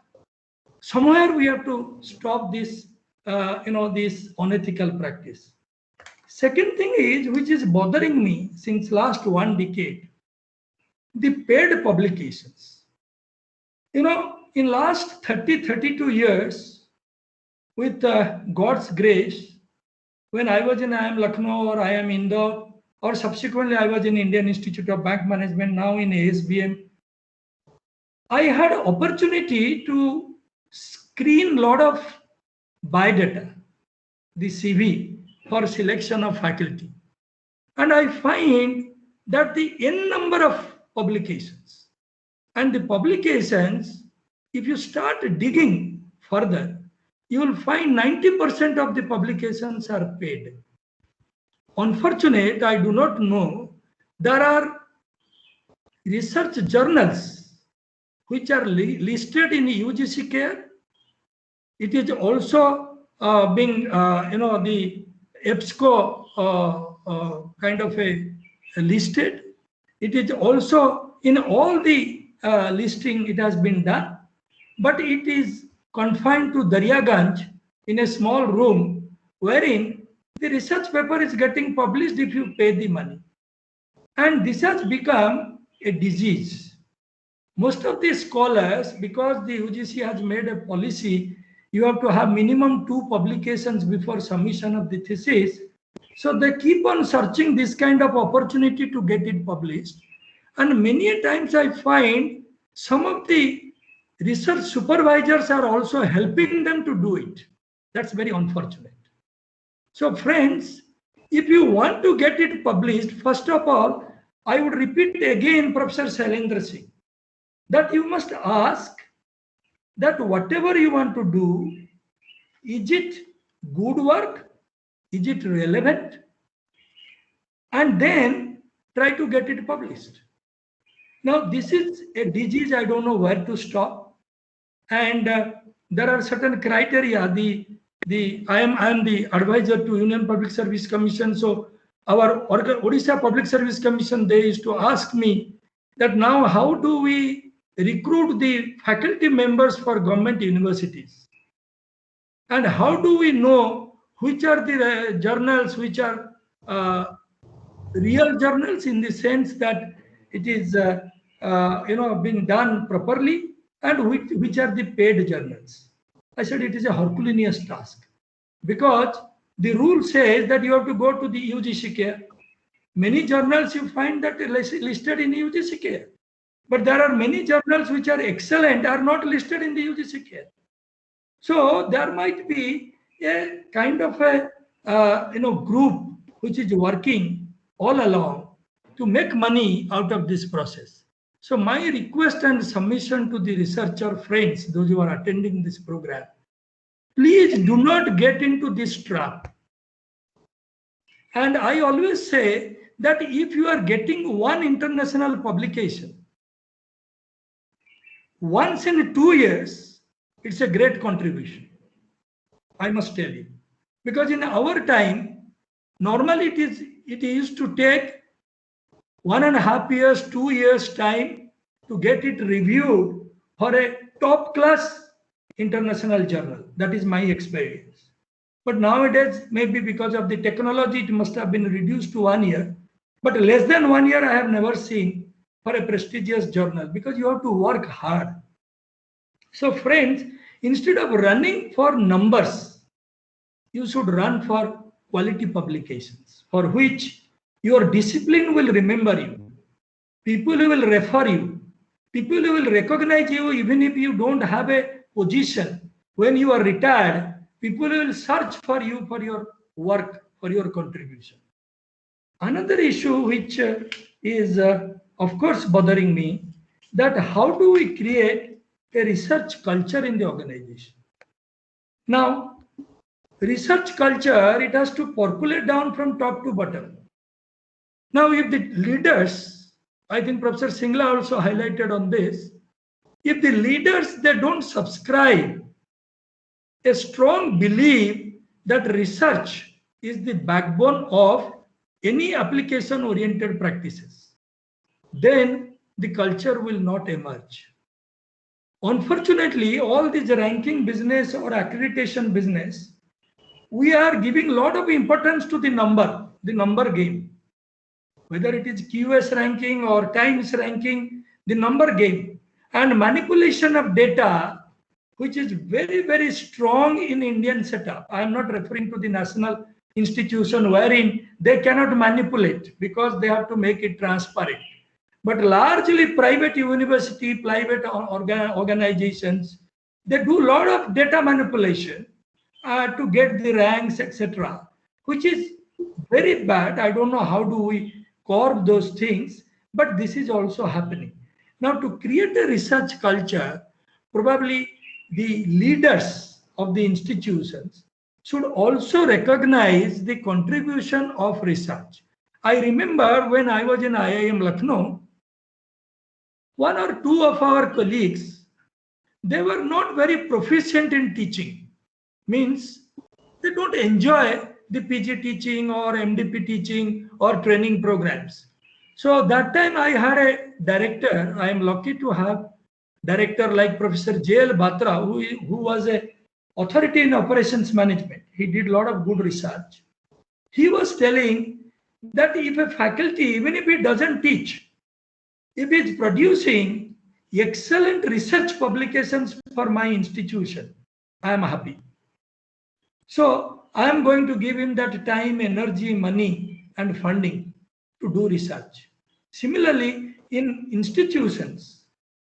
somewhere we have to stop this, this unethical practice. Second thing is, which is bothering me since last 1 decade, the paid publications. In last 32 years, with God's grace, when I was in IIM Lucknow or IIM Indore, or subsequently I was in Indian Institute of Bank Management, now in ASBM, I had opportunity to screen lot of biodata, the CV, for selection of faculty. And I find that the N number of publications, and the publications, if you start digging further, you will find 90% of the publications are paid. Unfortunate, I do not know, there are research journals which are listed in UGC care. It is also being, the EBSCO kind of a listed. It is also in all the listing it has been done. but it is confined to Daryaganj in a small room wherein the research paper is getting published if you pay the money. And this has become a disease. Most of the scholars, because the UGC has made a policy, you have to have minimum 2 publications before submission of the thesis. So they keep on searching this kind of opportunity to get it published. And many times I find some of the research supervisors are also helping them to do it. That's very unfortunate. So friends, if you want to get it published, first of all, I would repeat again, Professor Shailendra Singh, that you must ask that whatever you want to do, is it good work? Is it relevant? And then try to get it published. Now, this is a disease, I don't know where to stop. And there are certain criteria. I am the advisor to Union Public Service Commission. So our Odisha Public Service Commission, they used to ask me that now how do we recruit the faculty members for government universities? And how do we know which are the journals which are real journals in the sense that it is being done properly, and which are the paid journals? I said it is a Herculean task, because the rule says that you have to go to the UGC care. Many journals you find that listed in UGC care, but there are many journals which are excellent are not listed in the UGC care. So there might be a kind of a group which is working all along to make money out of this process. So my request and submission to the researcher friends, those who are attending this program, please do not get into this trap. And I always say that if you are getting one international publication, once in 2 years, it's a great contribution, I must tell you. Because in our time, normally it used to take 1.5 years, 2 years time to get it reviewed for a top class international journal. That is my experience. But nowadays, maybe because of the technology, it must have been reduced to 1 year. But less than 1 year, I have never seen for a prestigious journal, because you have to work hard. So friends, instead of running for numbers, you should run for quality publications, for which your discipline will remember you. People will refer you. People will recognize you even if you don't have a position. When you are retired, people will search for you for your work, for your contribution. Another issue which is of course bothering me, that how do we create a research culture in the organization? Now, research culture, it has to percolate down from top to bottom. Now, if the leaders, I think Professor Singla also highlighted on this, if the leaders, they don't subscribe a strong belief that research is the backbone of any application-oriented practices, then the culture will not emerge. Unfortunately, all this ranking business or accreditation business, we are giving a lot of importance to the number game. Whether it is QS ranking or Times ranking, the number game and manipulation of data, which is very, very strong in Indian setup. I am not referring to the national institution wherein they cannot manipulate because they have to make it transparent. But largely private university, private organizations, they do a lot of data manipulation to get the ranks, etc., which is very bad. I don't know how do we curb those things, but this is also happening. Now, to create a research culture, probably the leaders of the institutions should also recognize the contribution of research. I remember when I was in IIM Lucknow, 1 or 2 of our colleagues, they were not very proficient in teaching. Means they don't enjoy the PG teaching or MDP teaching or training programs. So that time I had a director. I am lucky to have director like Professor J.L. Batra, who was a authority in operations management. He did a lot of good research. He was telling that if a faculty, even if he doesn't teach, if he is producing excellent research publications for my institution, I am happy. So I am going to give him that time, energy, money, and funding to do research. Similarly, in institutions,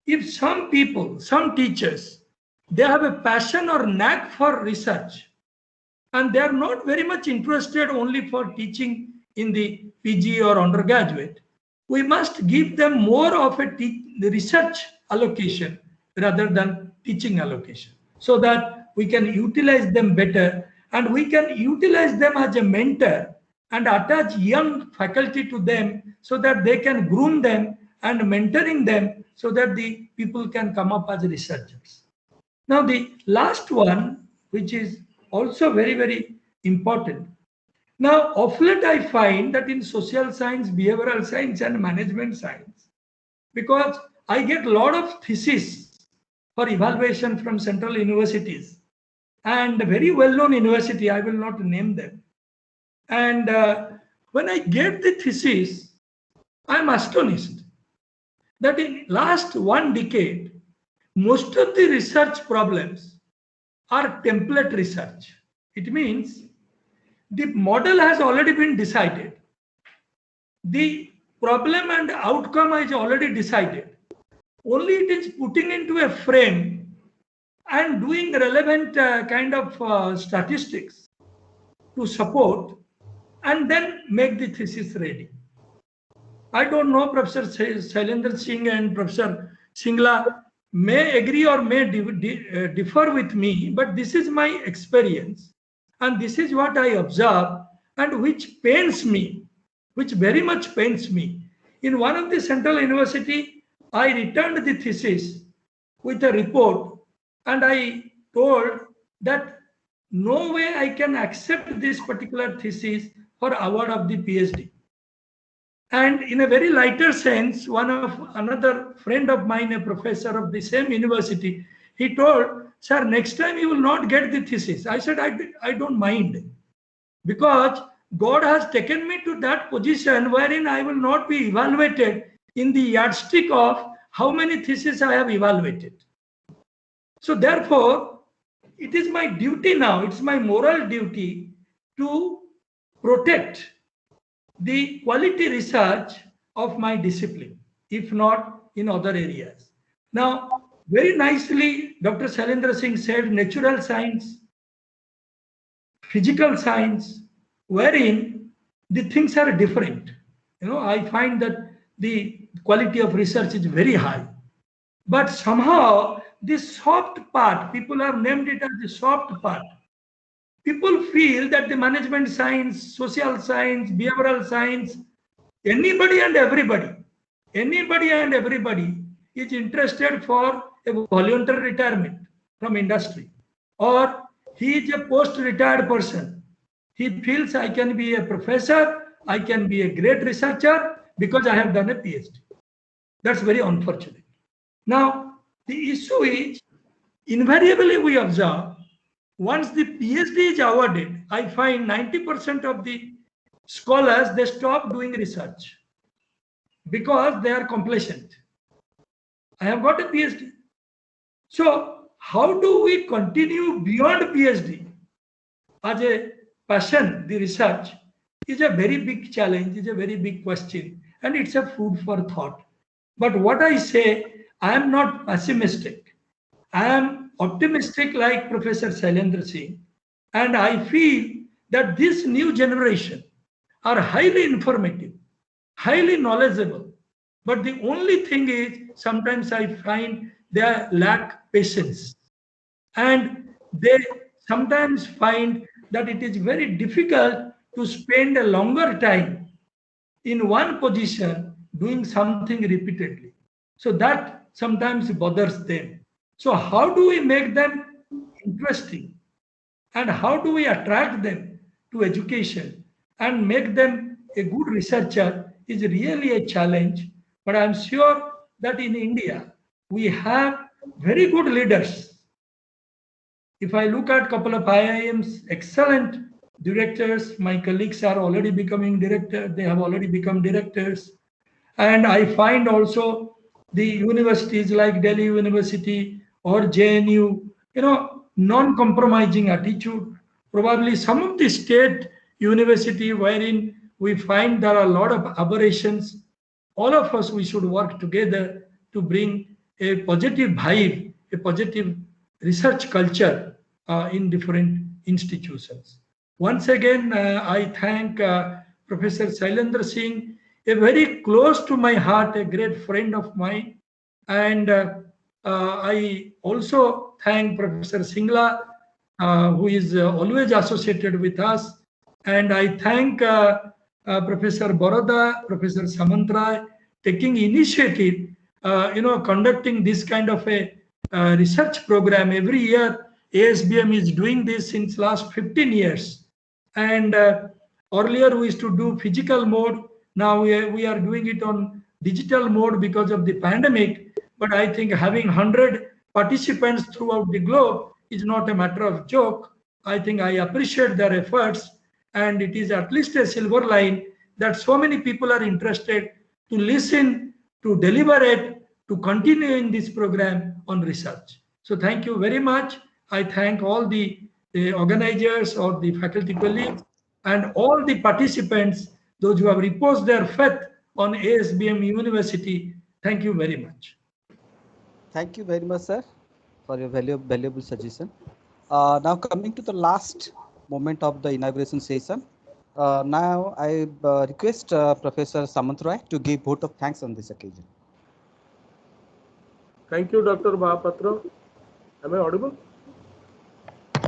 if some people, some teachers, they have a passion or knack for research, and they are not very much interested only for teaching in the PG or undergraduate, we must give them more of a research allocation rather than teaching allocation, so that we can utilize them better, and we can utilize them as a mentor and attach young faculty to them so that they can groom them and mentoring them so that the people can come up as researchers. Now the last one, which is also very, very important. Now, of late I find that in social science, behavioral science, and management science, because I get a lot of theses for evaluation from central universities and very well-known university, I will not name them. And when I get the thesis, I'm astonished that in last 1 decade, most of the research problems are template research. It means the model has already been decided. The problem and outcome is already decided. Only it is putting into a frame and doing relevant kind of statistics to support and then make the thesis ready. I don't know, Professor Shailendra Singh and Professor Singla may agree or may differ with me, but this is my experience. And this is what I observe, and which pains me, which very much pains me. In one of the central university, I returned the thesis with a report, and I told that no way I can accept this particular thesis for award of the PhD. And in a very lighter sense, another friend of mine, a professor of the same university, he told, sir, next time you will not get the thesis. I said, I don't mind, because God has taken me to that position wherein I will not be evaluated in the yardstick of how many theses I have evaluated. So therefore, it is my duty now, it's my moral duty to protect the quality research of my discipline, if not in other areas. Now, very nicely, Dr. Shailendra Singh said natural science, physical science, wherein the things are different. I find that the quality of research is very high. But somehow, this soft part, people have named it as the soft part. People feel that the management science, social science, behavioral science, anybody and everybody is interested for a voluntary retirement from industry, or he is a post-retired person. He feels I can be a professor, I can be a great researcher because I have done a PhD. That's very unfortunate. Now, the issue is, invariably we observe, once the PhD is awarded, I find 90% of the scholars, they stop doing research because they are complacent. I have got a PhD. So how do we continue beyond PhD as a passion? The research is a very big challenge, is a very big question, and it's a food for thought. But what I say, I am not pessimistic. I am optimistic like Professor Shailendra Singh, and I feel that this new generation are highly informative, highly knowledgeable. But the only thing is, sometimes I find they lack patience, and they sometimes find that it is very difficult to spend a longer time in one position doing something repeatedly. So that sometimes bothers them. So how do we make them interesting, and how do we attract them to education and make them a good researcher is really a challenge. But I'm sure that in India, we have very good leaders. If I look at a couple of IIMs, excellent directors, my colleagues are already becoming directors, they have already become directors. And I find also the universities like Delhi University or JNU, non-compromising attitude. Probably some of the state university wherein we find there are a lot of aberrations. All of us, we should work together to bring a positive vibe, a positive research culture in different institutions. Once again, I thank Professor Shailendra Singh, a very close to my heart, a great friend of mine. And I also thank Professor Singla, who is always associated with us. And I thank Professor Baroda, Professor Samantrai, taking initiative, conducting this kind of a research program every year. ASBM is doing this since last 15 years. And earlier we used to do physical mode. Now we are doing it on digital mode because of the pandemic. But I think having 100 participants throughout the globe is not a matter of joke. I think I appreciate their efforts, and it is at least a silver line that so many people are interested to listen, to deliberate, to continue in this program on research. So thank you very much. I thank all the organizers or the faculty colleagues and all the participants, those who have reposed their faith on ASBM University. Thank you very much. Thank you very much, sir, for your valuable suggestion. Now coming to the last moment of the inauguration session. Now I request Professor Samantrai to give vote of thanks on this occasion. Thank you, Dr. Mahapatra. Am I audible?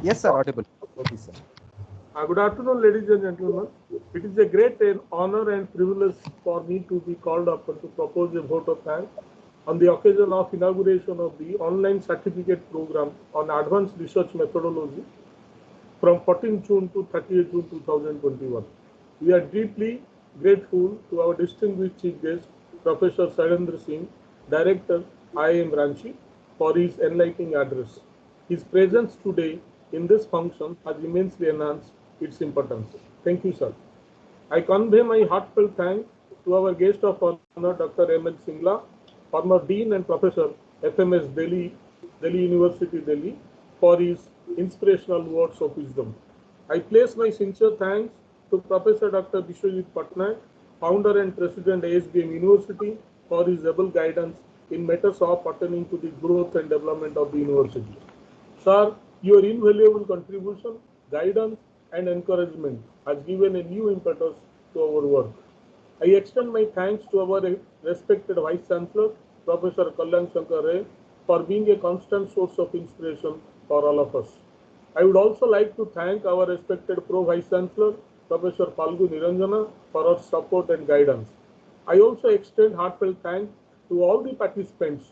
Yes, sir, audible. Okay, sir. Good afternoon, ladies and gentlemen. It is a great honor and privilege for me to be called up to propose a vote of thanks on the occasion of inauguration of the online certificate program on advanced research methodology from 14 June to 30th June 2021. We are deeply grateful to our distinguished chief guest, Professor Shailendra Singh, Director, IIM Ranchi, for his enlightening address. His presence today in this function has immensely enhanced its importance. Thank you, sir. I convey my heartfelt thanks to our guest of honor, Dr. M.L. Singla, former Dean and Professor, FMS Delhi University, Delhi, for his inspirational words of wisdom. I place my sincere thanks to Professor Dr. Biswajeet Pattanayak, founder and president, ASBM University, for his able guidance in matters of pertaining to the growth and development of the university. Sir, your invaluable contribution, guidance, and encouragement has given a new impetus to our work. I extend my thanks to our respected Vice Chancellor, Professor Kalyan Shankar Ray, for being a constant source of inspiration for all of us. I would also like to thank our respected Pro Vice Chancellor, Professor Palgu Niranjana, for her support and guidance. I also extend heartfelt thanks to all the participants.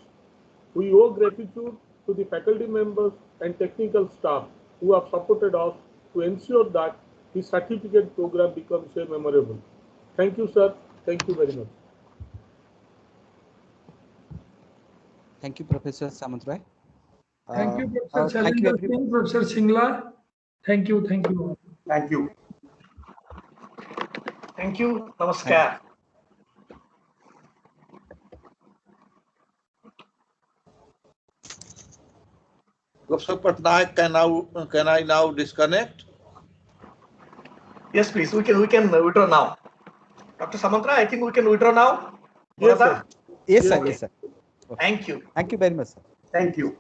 We owe gratitude to the faculty members and technical staff who have supported us to ensure that the certificate program becomes a memorable. Thank you, sir. Thank you very much. Thank you, Professor Samantrai. Thank you, Professor Shailendra Singh, Professor Singla. Thank you. Thank you all. Thank you. Thank you. Namaskar. Professor Patnaik, can I now disconnect? Yes, please. We can withdraw now. Dr. Samantrai, I think we can withdraw now. Yes, sir. Yes, sir. Okay. Yes, sir. Okay. Thank you. Thank you very much, sir. Thank you.